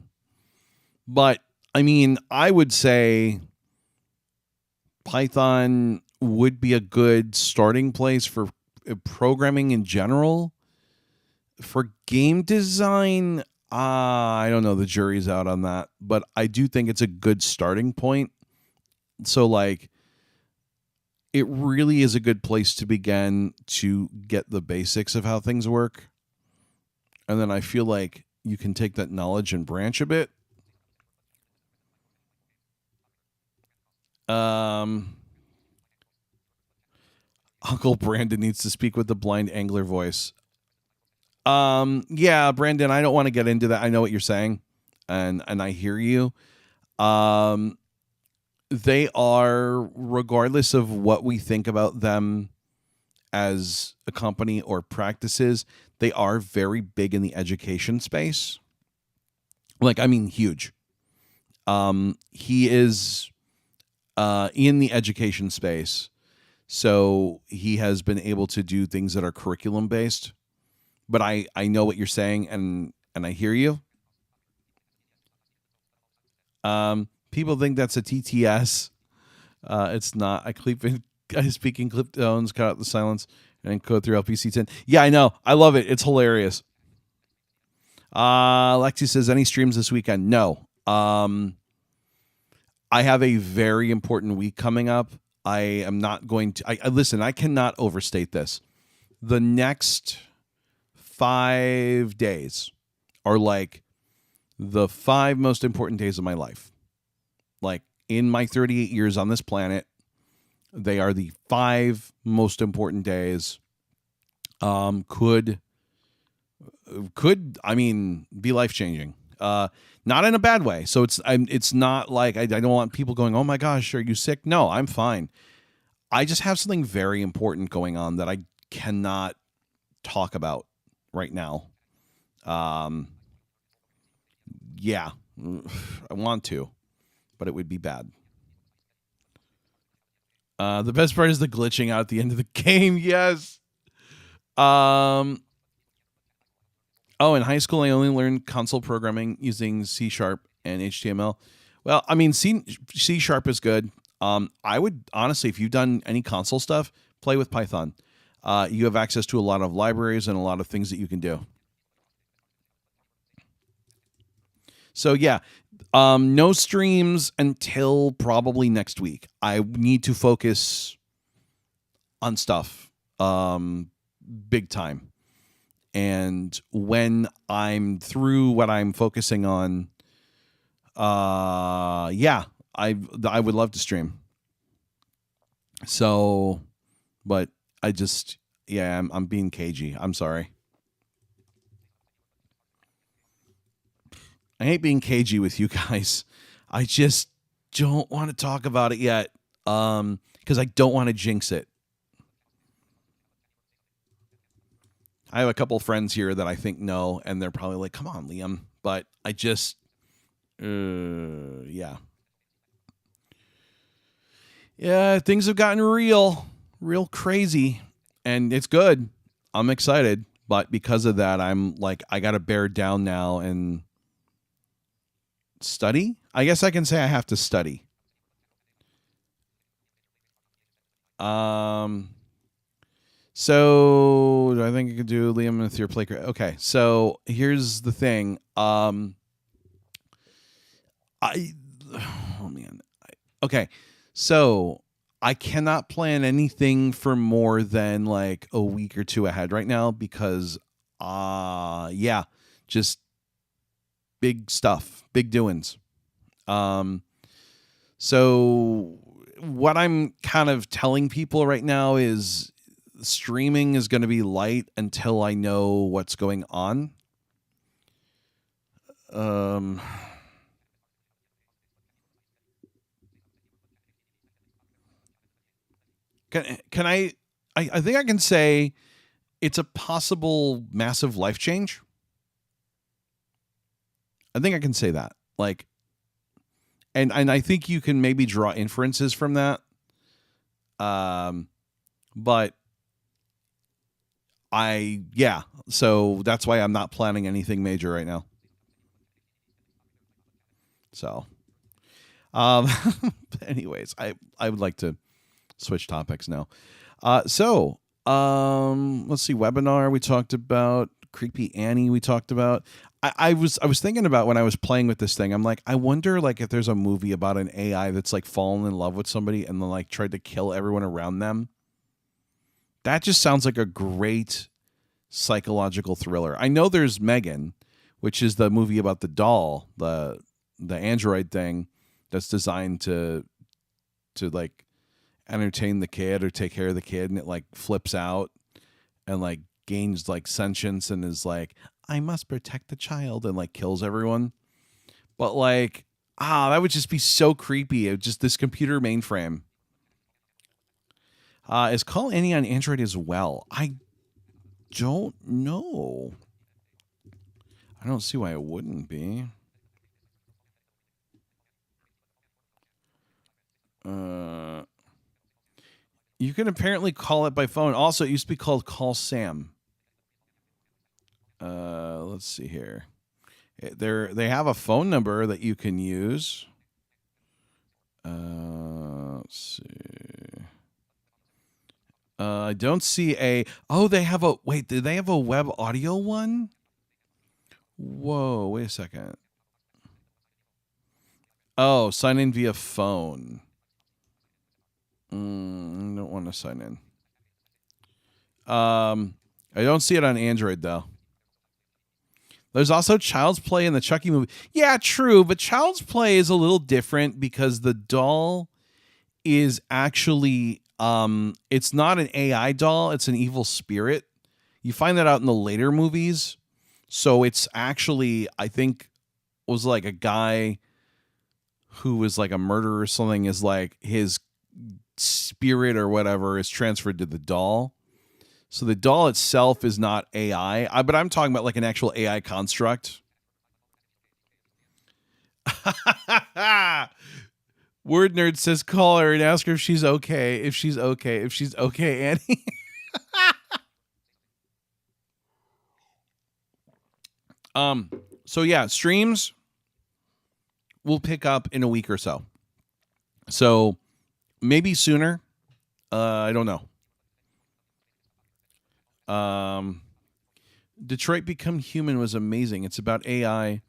I mean, I would say Python would be a good starting place for programming in general. For game design, I don't know. The jury's out on that. But I do think it's a good starting point. So, like, it really is a good place to begin to get the basics of how things work. And then I feel like you can take that knowledge and branch a bit. Uncle Brandon needs to speak with the blind angler voice. Yeah, Brandon, I don't want to get into that. I know what you're saying, and I hear you. They are, regardless of what we think about them as a company or practices, they are very big in the education space. Like, I mean, huge. He is in the education space, so he has been able to do things that are curriculum based. But I know what you're saying, and I hear you. People think that's a TTS. It's not. I speak in clip tones, cut out the silence, and code through LPC10. Yeah, I know. I love it. It's hilarious. Lexi says, any streams this weekend? No. I have a very important week coming up. I am not going to. I listen, I cannot overstate this. The next 5 days are like the 5 most important days of my life. Like, in my 38 years on this planet, they are the 5 most important days. Could I mean, be life changing? Not in a bad way. So it's not like I don't want people going, oh my gosh, are you sick? No, I'm fine. I just have something very important going on that I cannot talk about right now. Yeah, I want to, but it would be bad. The best part is the glitching out at the end of the game. Yes. Oh, in high school, I only learned console programming using C# and HTML. Well, I mean, C# is good. I would honestly, if you've done any console stuff, play with Python. You have access to a lot of libraries and a lot of things that you can do. So yeah, no streams until probably next week. I need to focus on stuff big time. And when I'm through what I'm focusing on, yeah, I would love to stream. So, but I just, yeah, I'm being cagey. I'm sorry. I hate being cagey with you guys. I just don't want to talk about it yet, because I don't want to jinx it. I have a couple friends here that I think know, and they're probably like, come on, Liam. But I just, yeah. Yeah, things have gotten real crazy, and it's good. I'm excited, but because of that, I'm like, I got to bear down now and study. I guess I can say I have to study. So do I think you could do Liam with your play? Okay, so here's the thing. Okay, so I cannot plan anything for more than like a week or 2 ahead right now because, yeah, just big stuff, big doings. So what I'm kind of telling people right now is streaming is going to be light until I know what's going on. Can I think I can say it's a possible massive life change. I think I can say that. Like, and I think you can maybe draw inferences from that. But so that's why I'm not planning anything major right now. So, anyways, I would like to switch topics now. Let's see. Webinar we talked about. Creepy Annie we talked about. I was thinking about when I was playing with this thing. I'm like, I wonder like if there's a movie about an AI that's like fallen in love with somebody and then like tried to kill everyone around them. That just sounds like a great psychological thriller. I know there's Megan, which is the movie about the doll, the android thing that's designed to like entertain the kid or take care of the kid, and it like flips out and like gains like sentience and is like, I must protect the child, and like kills everyone. But like, that would just be so creepy. It just this computer mainframe. Is Call Annie on Android as well? I don't know. I don't see why it wouldn't be. You can apparently call it by phone. Also, it used to be called Call Sam. Let's see here. They have a phone number that you can use. Let's see. I don't see a. Oh, they have a. Wait, do they have a web audio one? Whoa, wait a second. Oh, sign in via phone. I don't want to sign in. I don't see it on Android though. There's also Child's Play in the Chucky movie. Yeah, true, but Child's Play is a little different because the doll is actually it's not an AI doll, it's an evil spirit. You find that out in the later movies. So it's actually, I think, was like a guy who was like a murderer or something, is like his spirit or whatever is transferred to the doll. So the doll itself is not AI, but I'm talking about like an actual AI construct. Word Nerd says call her and ask her if she's okay. If she's okay, Annie. So yeah, streams will pick up in a week or so. So maybe sooner. I don't know. Detroit Become Human was amazing. It's about AI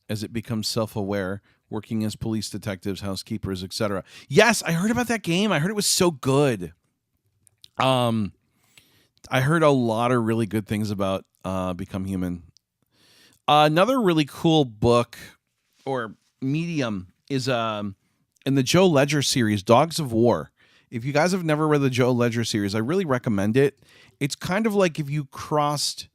as it becomes self-aware, working as police detectives, housekeepers, etc. Yes, I heard about that game. I heard it was so good. I heard a lot of really good things about Become Human. Another really cool book or medium is in the Joe Ledger series, Dogs of War. If you guys have never read the Joe Ledger series, I really recommend it. It's kind of like if you crossed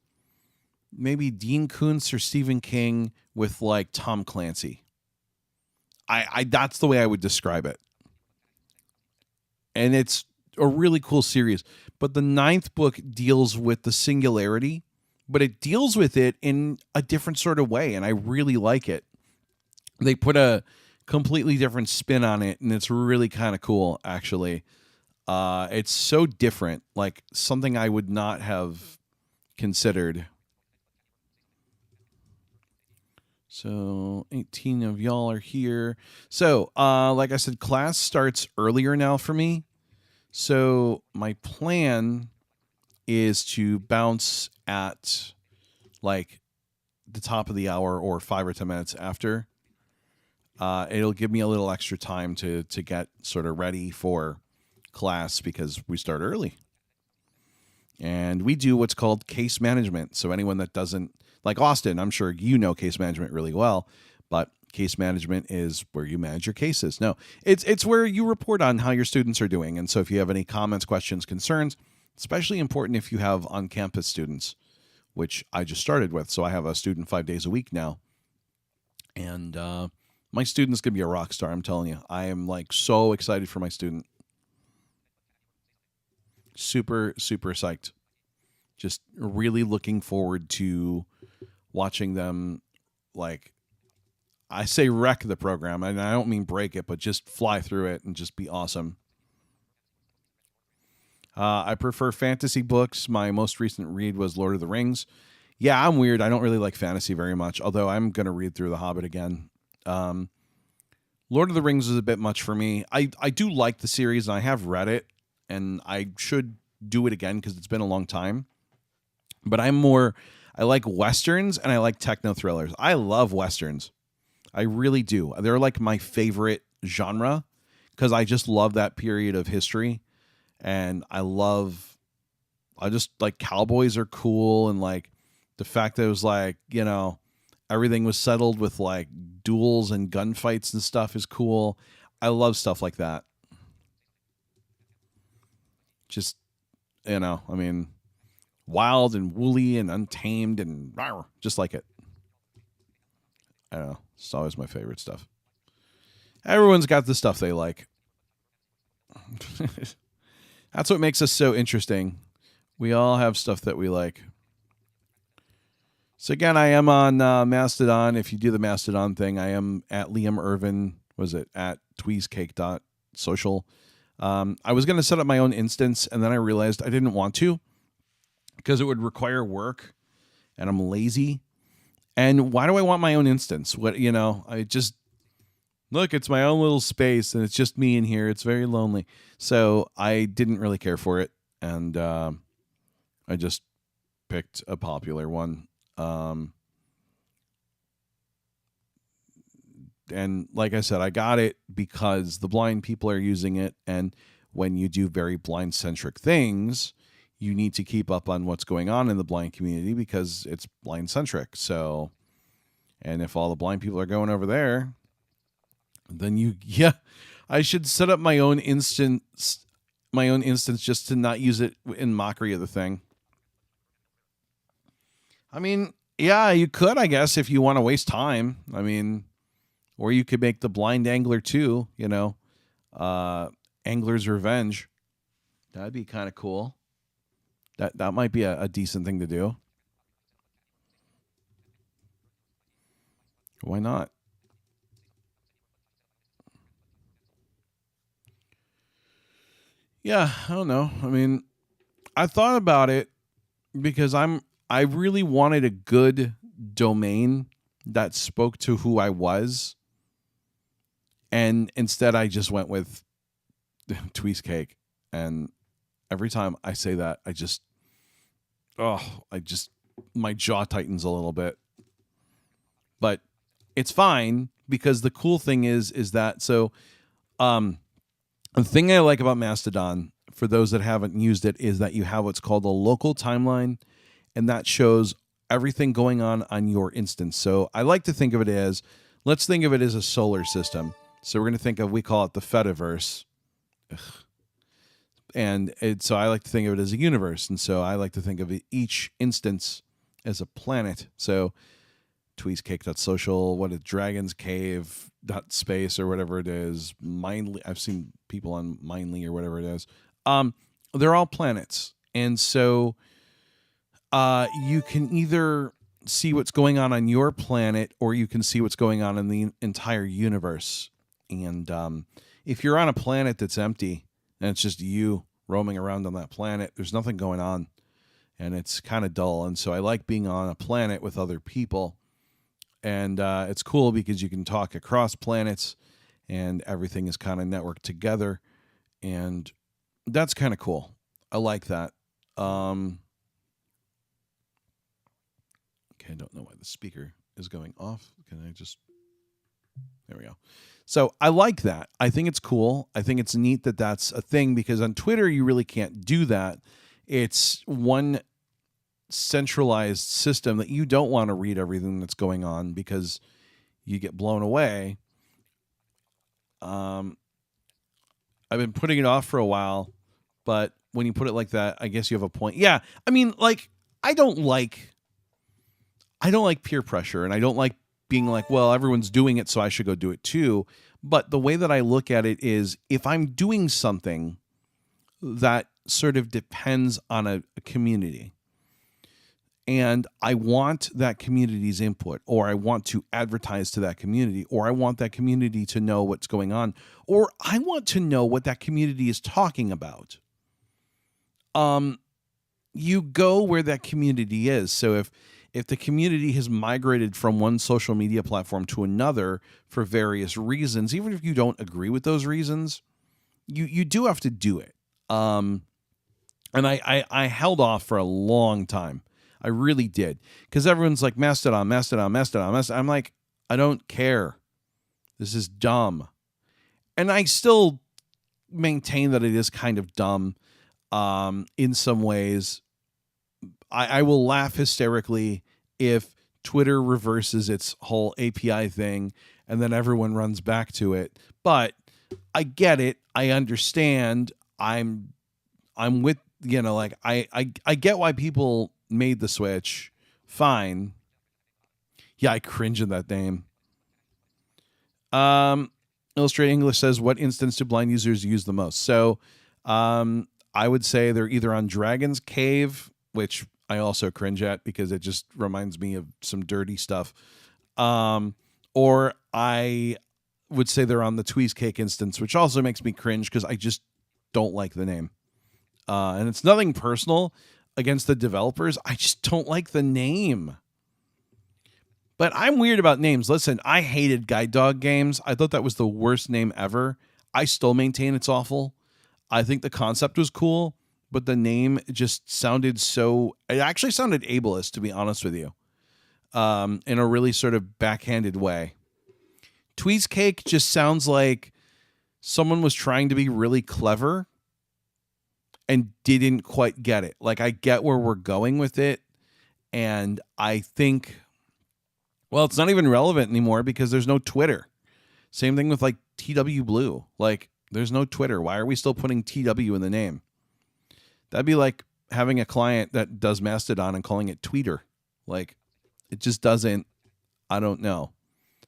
maybe Dean Koontz or Stephen King with like Tom Clancy. I that's the way I would describe it. And it's a really cool series. But the 9th book deals with the singularity, but it deals with it in a different sort of way, and I really like it. They put a completely different spin on it, and it's really kind of cool, actually. It's so different, like something I would not have considered. So 18 of y'all are here. So, like I said, class starts earlier now for me. So my plan is to bounce at like the top of the hour or 5 or 10 minutes after. It'll give me a little extra time to get sort of ready for class because we start early. And we do what's called case management. So anyone that doesn't, like Austin, I'm sure you know case management really well, but case management is where you manage your cases. No, it's where you report on how your students are doing. And so if you have any comments, questions, concerns, especially important if you have on-campus students, which I just started with. So I have a student 5 days a week now. And my student's going to be a rock star, I'm telling you. I am like so excited for my student. Super, super psyched. Just really looking forward to watching them, like, I say wreck the program, and I don't mean break it, but just fly through it and just be awesome. I prefer fantasy books. My most recent read was Lord of the Rings. Yeah, I'm weird. I don't really like fantasy very much, although I'm going to read through The Hobbit again. Lord of the Rings is a bit much for me. I do like the series, and I have read it, and I should do it again because it's been a long time. But I like Westerns, and I like techno thrillers. I love Westerns. I really do. They're like my favorite genre because I just love that period of history. And I just like cowboys are cool. And like the fact that it was like, everything was settled with like duels and gunfights and stuff is cool. I love stuff like that. Just, wild and woolly and untamed and just like it. I don't know. It's always my favorite stuff. Everyone's got the stuff they like. That's what makes us so interesting. We all have stuff that we like. So again, I am on Mastodon. If you do the Mastodon thing, I am at Liam Irvin. Was it at tweezcake.social? I was going to set up my own instance, and then I realized I didn't want to because it would require work, and I'm lazy. And why do I want my own instance? I just look, it's my own little space, and it's just me in here. It's very lonely. So I didn't really care for it, and I just picked a popular one. And like I said, I got it because the blind people are using it, and when you do very blind-centric things, you need to keep up on what's going on in the blind community because it's blind-centric. So, and if all the blind people are going over there, then I should set up my own instance just to not use it in mockery of the thing. I mean, yeah, you could, I guess, if you want to waste time. I mean, or you could make the blind angler too, Angler's Revenge. That'd be kind of cool. That might be a decent thing to do. Why not? Yeah, I don't know. I mean, I thought about it because I really wanted a good domain that spoke to who I was. And instead I just went with Tweezcake. And every time I say that, my jaw tightens a little bit. But it's fine because the cool thing is that, the thing I like about Mastodon, for those that haven't used it, is that you have what's called a local timeline, and that shows everything going on your instance. So I like to think of it as, let's think of it as a solar system. So we're going to we call it the Fediverse. So I like to think of it as a universe. And so I like to think of each instance as a planet. So tweezcake.social, what is Dragon's Cave.space or whatever it is. Mindly, I've seen people on Mindly or whatever it is. They're all planets. And so you can either see what's going on your planet, or you can see what's going on in the entire universe. And if you're on a planet that's empty and it's just you roaming around on that planet, there's nothing going on, and it's kind of dull. And so I like being on a planet with other people, and it's cool because you can talk across planets, and everything is kind of networked together, and that's kind of cool. I like that. Okay, I don't know why the speaker is going off. Can I just... There we go. So I like that. I think it's cool. I think it's neat that that's a thing, because on Twitter, you really can't do that. It's one centralized system that you don't want to read everything that's going on because you get blown away. I've been putting it off for a while, but when you put it like that, I guess you have a point. Yeah. I mean, like, I don't like peer pressure, and I don't like being like, well, everyone's doing it, so I should go do it too. But the way that I look at it is, if I'm doing something that sort of depends on a community. And I want that community's input, or I want to advertise to that community, or I want that community to know what's going on, or I want to know what that community is talking about. You go where that community is. So if the community has migrated from one social media platform to another for various reasons, even if you don't agree with those reasons, you do have to do it. And I held off for a long time. I really did. Because everyone's like, Mastodon, Mastodon, Mastodon, Mastodon. I'm like, I don't care. This is dumb. And I still maintain that it is kind of dumb in some ways. I will laugh hysterically if Twitter reverses its whole API thing and then everyone runs back to it. But I get it. I understand. I'm with, like I get why people made the switch. Fine. Yeah, I cringe at that name. Illustrated English says, what instance do blind users use the most? So I would say they're either on Dragon's Cave, which I also cringe at because it just reminds me of some dirty stuff. Or I would say they're on the Tweezcake instance, which also makes me cringe because I just don't like the name. And it's nothing personal against the developers. I just don't like the name. But I'm weird about names. Listen, I hated Guide Dog Games. I thought that was the worst name ever. I still maintain it's awful. I think the concept was cool, but the name just sounded it actually sounded ableist, to be honest with you, in a really sort of backhanded way. Tweezcake just sounds like someone was trying to be really clever and didn't quite get it. Like, I get where we're going with it, and I think, well, it's not even relevant anymore because there's no Twitter. Same thing with like TW Blue. Like, there's no Twitter. Why are we still putting TW in the name? That'd be like having a client that does Mastodon and calling it Tweeter. Like, it just doesn't, I don't know.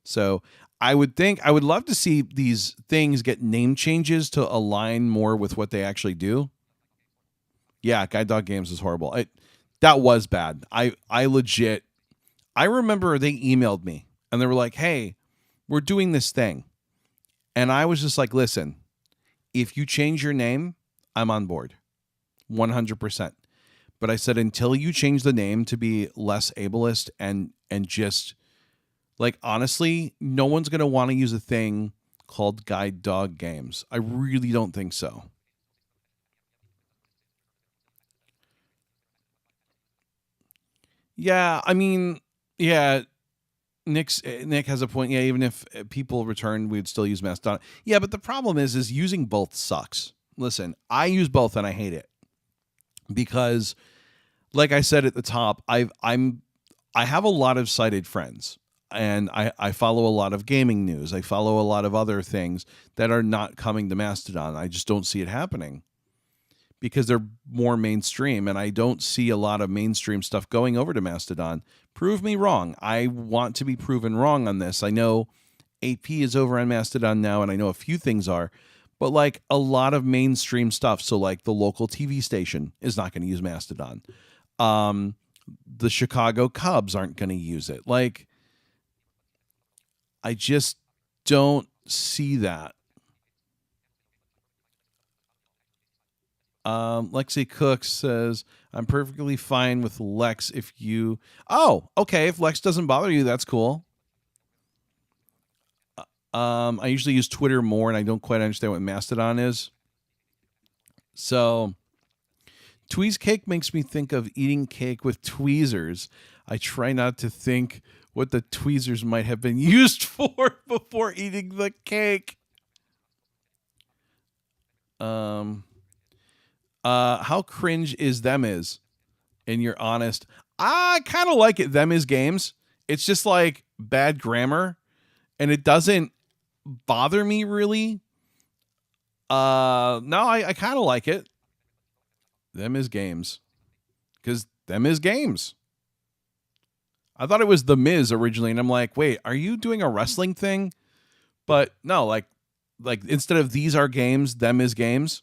So I would love to see these things get name changes to align more with what they actually do. Yeah, Guide Dog Games is horrible. That was bad. I remember they emailed me and they were like, hey, we're doing this thing. And I was just like, listen, if you change your name, I'm on board. 100%. But I said, until you change the name to be less ableist and just, like, honestly, no one's going to want to use a thing called Guide Dog Games. I really don't think so. Yeah, I mean, yeah, Nick has a point. Yeah, even if people return, we'd still use Mastodon. Yeah, but the problem is using both sucks. Listen, I use both and I hate it because, like I said at the top, I have a lot of sighted friends, and I follow a lot of gaming news. I follow a lot of other things that are not coming to Mastodon. I just don't see it happening because they're more mainstream, and I don't see a lot of mainstream stuff going over to Mastodon. Prove me wrong. I want to be proven wrong on this. I know AP is over on Mastodon now, and I know a few things are, but like a lot of mainstream stuff. So like the local TV station is not going to use Mastodon. The Chicago Cubs aren't going to use it. Like, I just don't see that. Lexi Cook says, I'm perfectly fine with Lex if you... Oh, okay. If Lex doesn't bother you, that's cool. I usually use Twitter more, and I don't quite understand what Mastodon is. So, Tweezcake makes me think of eating cake with tweezers. I try not to think what the tweezers might have been used for before eating the cake. How cringe is Them Is? And you're honest. I kind of like it. Them Is Games. It's just like bad grammar, and it doesn't bother me really. No, I kind of like it. Them Is Games. Because Them Is Games. I thought it was The Miz originally, and I'm like, wait, are you doing a wrestling thing? But no, like instead of These Are Games, Them Is Games.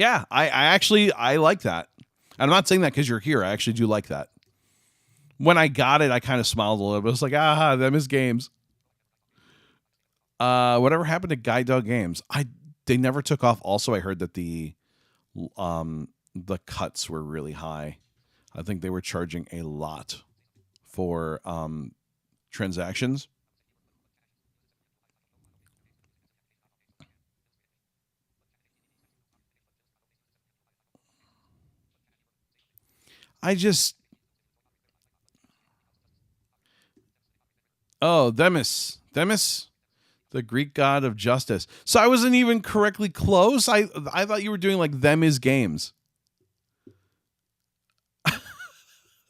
Yeah, I actually I like that. I'm not saying that because you're here. I actually do like that. When I got it, I kind of smiled a little bit. I was like, aha, them is games. Whatever happened to Guide Dog Games? They never took off. Also, I heard that the cuts were really high. I think they were charging a lot for transactions. I just Themis, the Greek god of justice. So I wasn't even correctly close. I thought you were doing like them is games.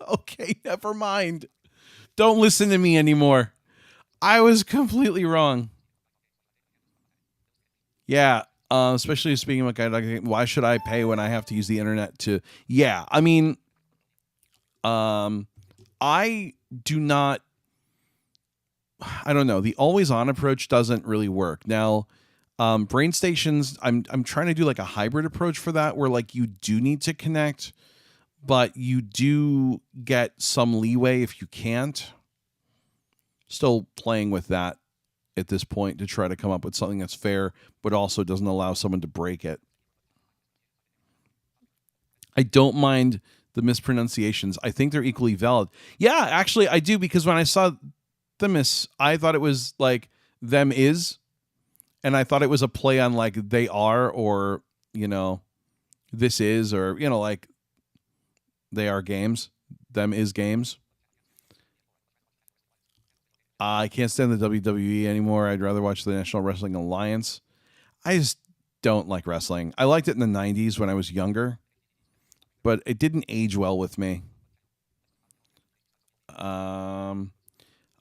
Okay, never mind. Don't listen to me anymore. I was completely wrong. Yeah, especially speaking of guide dog, why should I pay when I have to use the internet to? Yeah, I mean, I do not. I don't know. The always on approach doesn't really work. Now, brain stations, I'm trying to do like a hybrid approach for that, where like you do need to connect, but you do get some leeway if you can't. Still playing with that at this point to try to come up with something that's fair, but also doesn't allow someone to break it. I don't mind the mispronunciations. I think they're equally valid. Yeah, actually, I do, because when I saw Themis, I thought it was like them is, and I thought it was a play on like they are, or, you know, this is, or, you know, like they are games, them is games. I can't stand the WWE anymore. I'd rather watch the National Wrestling Alliance. I just don't like wrestling. I liked it in the 90s when I was younger, but it didn't age well with me.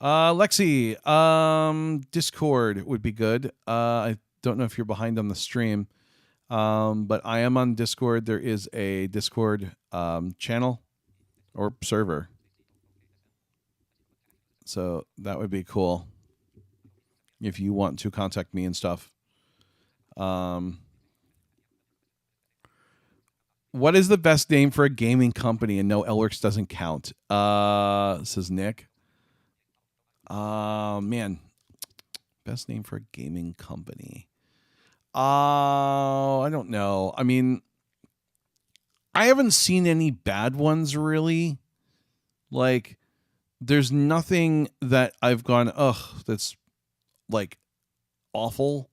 Lexi, Discord would be good. I don't know if you're behind on the stream, but I am on Discord. There is a Discord channel or server, so that would be cool if you want to contact me and stuff. What is the best name for a gaming company? And no, Elworks doesn't count. Says Nick. Man, best name for a gaming company. I don't know. I mean, I haven't seen any bad ones really. Like, there's nothing that I've gone, ugh, that's like awful.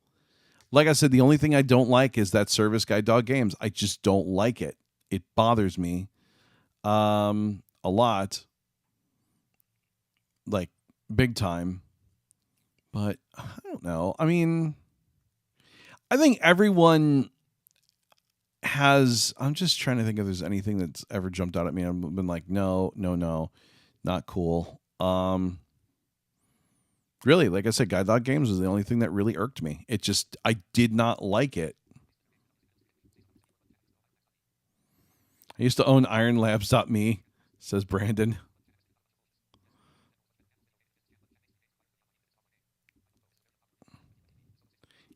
Like I said, the only thing I don't like is that service Guide Dog Games. I just don't like it. It bothers me a lot. Like, big time. But I don't know. I mean, I think everyone has. I'm just trying to think if there's anything that's ever jumped out at me. I've been like, no, not cool. Really, like I said, Guide Dog Games was the only thing that really irked me. It just, I did not like it. I used to own ironlabs.me, says Brandon.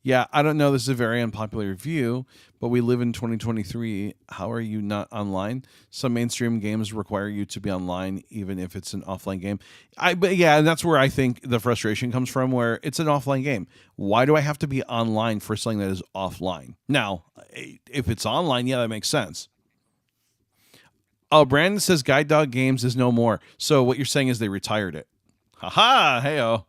Yeah, I don't know. This is a very unpopular view, but we live in 2023. How are you not online? Some mainstream games require you to be online, even if it's an offline game. But yeah, and that's where I think the frustration comes from, where it's an offline game. Why do I have to be online for something that is offline? Now, if it's online, yeah, that makes sense. Oh, Brandon says Guide Dog Games is no more. So what you're saying is they retired it. Ha-ha, hey-oh.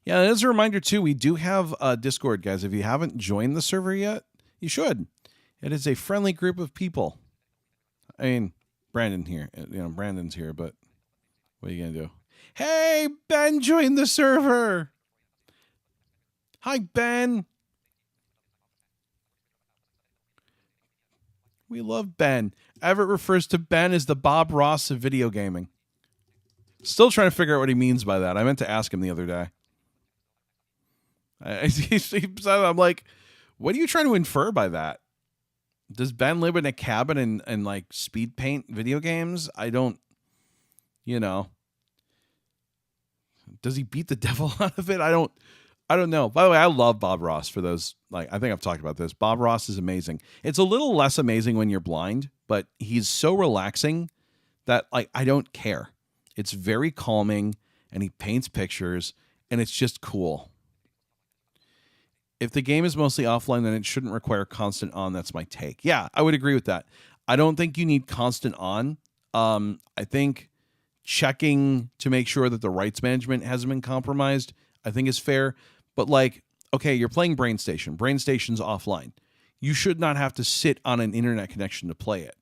Yeah, as a reminder, too, we do have Discord, guys. If you haven't joined the server yet, you should. It is a friendly group of people. I mean, Brandon's here, but what are you going to do? Hey, Ben joined the server. Hi, Ben. We love Ben. Everett refers to Ben as the Bob Ross of video gaming. Still trying to figure out what he means by that. I meant to ask him the other day. I'm like, what are you trying to infer by that? Does Ben live in a cabin and like speed paint video games? I don't You know, does he beat the devil out of it? I don't know. By the way, I love Bob Ross. For those, like, I think I've talked about this. Bob Ross is amazing. It's a little less amazing when you're blind, but he's so relaxing that, like, I don't care. It's very calming, and he paints pictures, and it's just cool. If the game is mostly offline, then it shouldn't require constant on. That's my take. Yeah, I would agree with that. I don't think you need constant on. I think checking to make sure that the rights management hasn't been compromised, I think is fair. But, like, okay, you're playing Brain Station. Brain Station's offline. You should not have to sit on an internet connection to play it.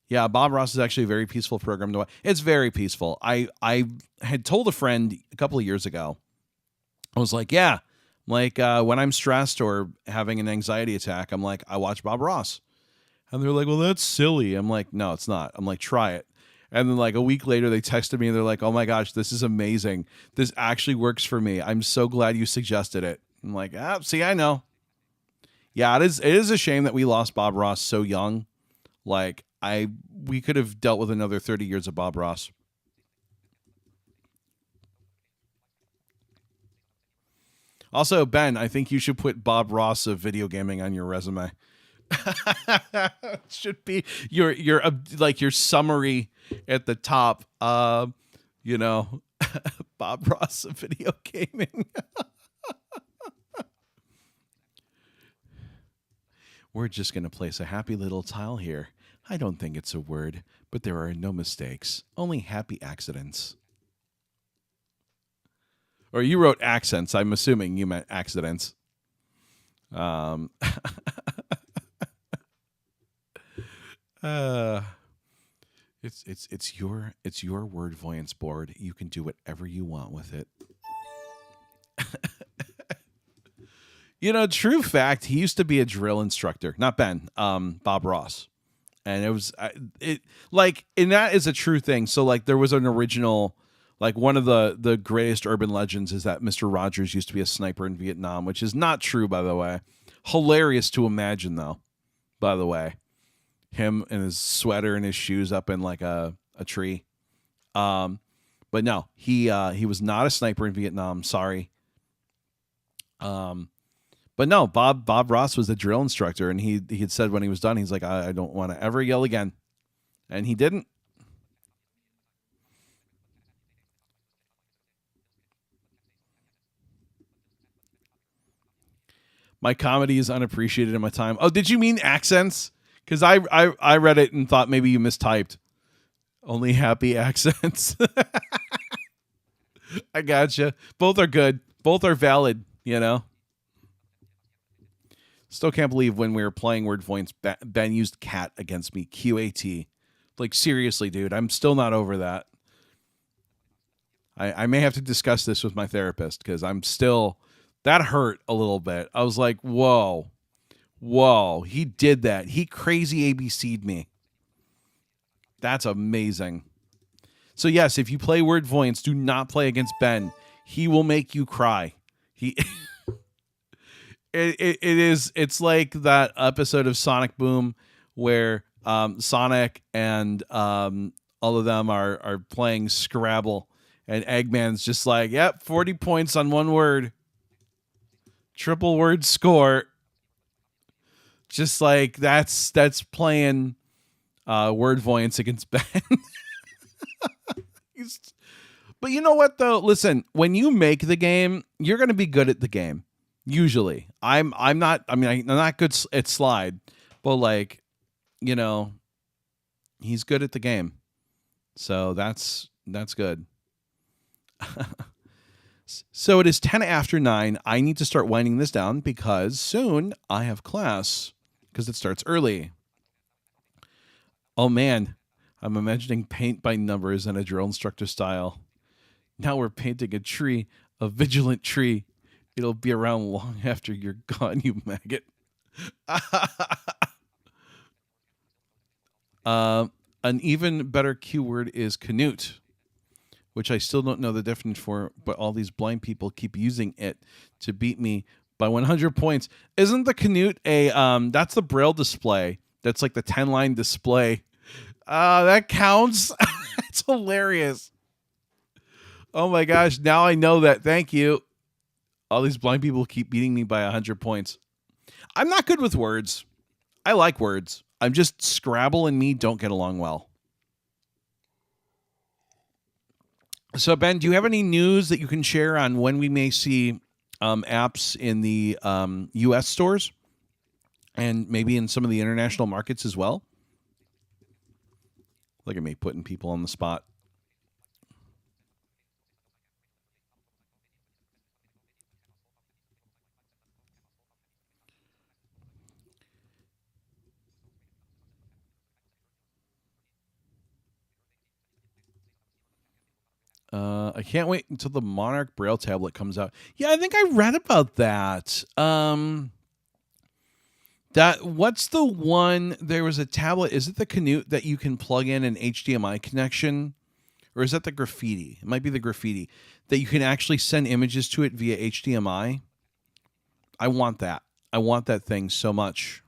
Yeah, Bob Ross is actually a very peaceful program to watch. It's very peaceful. I had told a friend a couple of years ago, I was like, yeah, like when I'm stressed or having an anxiety attack, I'm like, I watch Bob Ross. And they're like, well, that's silly. I'm like, no, it's not. I'm like, try it. And then, like, a week later, they texted me and they're like, oh my gosh, this is amazing. This actually works for me. I'm so glad you suggested it. I'm like, see, I know. Yeah, it is a shame that we lost Bob Ross so young. Like, we could have dealt with another 30 years of Bob Ross. Also, Ben, I think you should put Bob Ross of video gaming on your resume. Should be your like your summary at the top. You know, Bob Ross of video gaming. We're just going to place a happy little tile here. I don't think it's a word, but there are no mistakes, only happy accidents. Or you wrote accents. I'm assuming you meant accidents. It's your word voyance board. You can do whatever you want with it. You know, true fact, he used to be a drill instructor. Not Ben, Bob Ross. And it was and that is a true thing. So, like, there was an original, like, one of the greatest urban legends is that Mr. Rogers used to be a sniper in Vietnam, which is not true, by the way. Hilarious to imagine, though, by the way. Him and his sweater and his shoes up in, like, a tree. But no, he was not a sniper in Vietnam. Sorry. But no, Bob Ross was a drill instructor, and he had said when he was done, he's like, I don't want to ever yell again. And he didn't. My comedy is unappreciated in my time. Oh, did you mean accents? Because I read it and thought maybe you mistyped. Only happy accents. I gotcha. Both are good. Both are valid, you know? Still can't believe when we were playing Word Voice, Ben used cat against me. QAT. Like, seriously, dude. I'm still not over that. I may have to discuss this with my therapist because I'm still... That hurt a little bit. I was like, whoa. He did that. He crazy ABC'd me. That's amazing. So, yes, if you play Word Voice, do not play against Ben. He will make you cry. It's like that episode of Sonic Boom where Sonic and all of them are playing Scrabble, and Eggman's just like, yep, 40 points on one word. Triple word score. Just like that's playing Word Voyance against Ben. But you know what though? Listen, when you make the game, you're going to be good at the game. Usually. I'm not good at Slide, but, like, you know, he's good at the game. So that's good. So it is 10 after 9. I need to start winding this down because soon I have class because it starts early. Oh man, I'm imagining paint by numbers in a drill instructor style. Now we're painting a tree, a vigilant tree. It'll be around long after you're gone, you maggot. An even better keyword is canute, which I still don't know the definition for, but all these blind people keep using it to beat me by 100 points. Isn't the canute that's the Braille display? That's like the 10-line display. That counts. It's hilarious. Oh my gosh. Now I know that. Thank you. All these blind people keep beating me by 100 points. I'm not good with words. I like words. I'm just Scrabble and me don't get along well. So, Ben, do you have any news that you can share on when we may see apps in the U.S. stores and maybe in some of the international markets as well? Look at me putting people on the spot. I can't wait until the Monarch Braille tablet comes out. Yeah, I think I read about that. What's the one? There was a tablet. Is it the Canute that you can plug in an HDMI connection, or is that the Graffiti? It might be the Graffiti that you can actually send images to it via HDMI. I want that. I want that thing so much.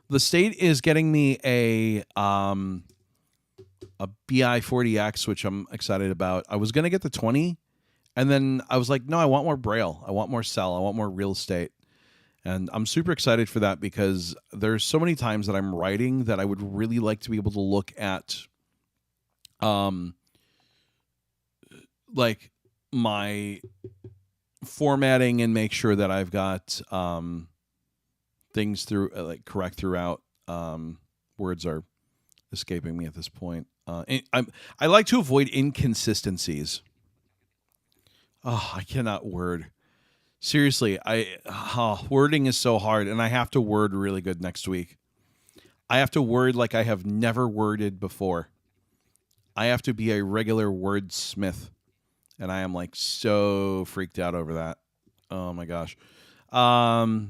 The state is getting me a BI40X, which I'm excited about. I was going to get the 20, and then I was like, no, I want more Braille. I want more cell. I want more real estate. And I'm super excited for that because there's so many times that I'm writing that I would really like to be able to look at like my formatting and make sure that I've got things through like correct throughout. Words are escaping me at this point. I like to avoid inconsistencies. Oh, I cannot word. Seriously, wording is so hard, and I have to word really good next week. I have to word like I have never worded before. I have to be a regular wordsmith, and I am like so freaked out over that. Oh my gosh. But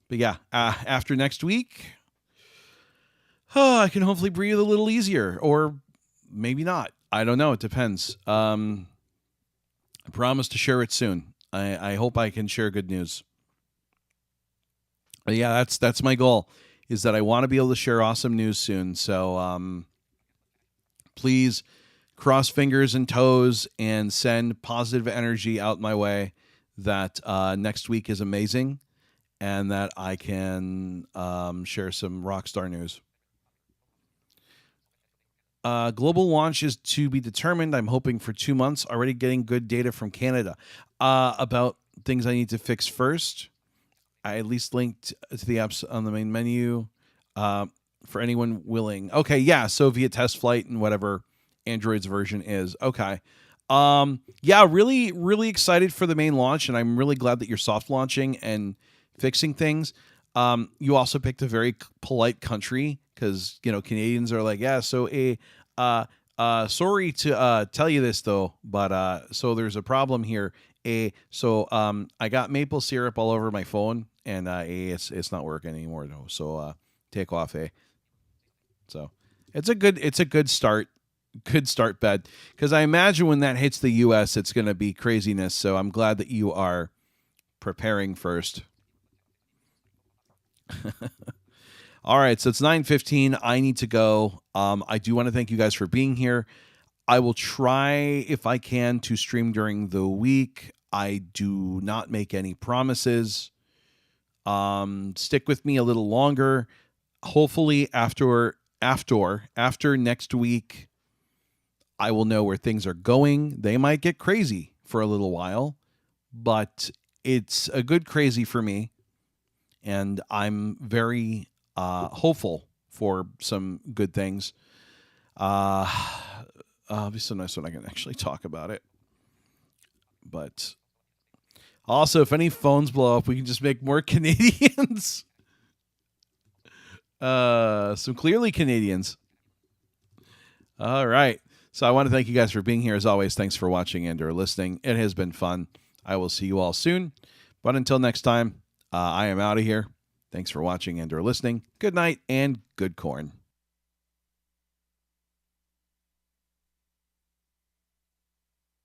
yeah, after next week, I can hopefully breathe a little easier, or maybe not. I don't know. It depends. I promise to share it soon. I hope I can share good news. But yeah, that's my goal, is that I want to be able to share awesome news soon. So please cross fingers and toes and send positive energy out my way that next week is amazing and that I can share some rock star news. Global launch is to be determined. I'm hoping for 2 months. Already getting good data from Canada about things I need to fix first. I at least linked to the apps on the main menu for anyone willing. Okay, yeah. So via test flight and whatever Android's version is. Okay. Yeah, really, really excited for the main launch, and I'm really glad that you're soft launching and fixing things. You also picked a very polite country because, Canadians are like, yeah, so sorry to tell you this though, but so there's a problem here. So I got maple syrup all over my phone, and it's not working anymore though. So take off. So it's a good start. Good start, bed, because I imagine when that hits the US, it's going to be craziness. So I'm glad that you are preparing first. All right, so it's 9:15. I need to go. I do want to thank you guys for being here. I will try, if I can, to stream during the week. I do not make any promises. Stick with me a little longer. Hopefully, after next week, I will know where things are going. They might get crazy for a little while, but it's a good crazy for me. And I'm very hopeful for some good things. It'll be so nice when I can actually talk about it. But also, if any phones blow up, we can just make more Canadians. Some clearly Canadians. All right. So I want to thank you guys for being here. As always, thanks for watching and or listening. It has been fun. I will see you all soon. But until next time, I am out of here. Thanks for watching and or listening. Good night and good corn.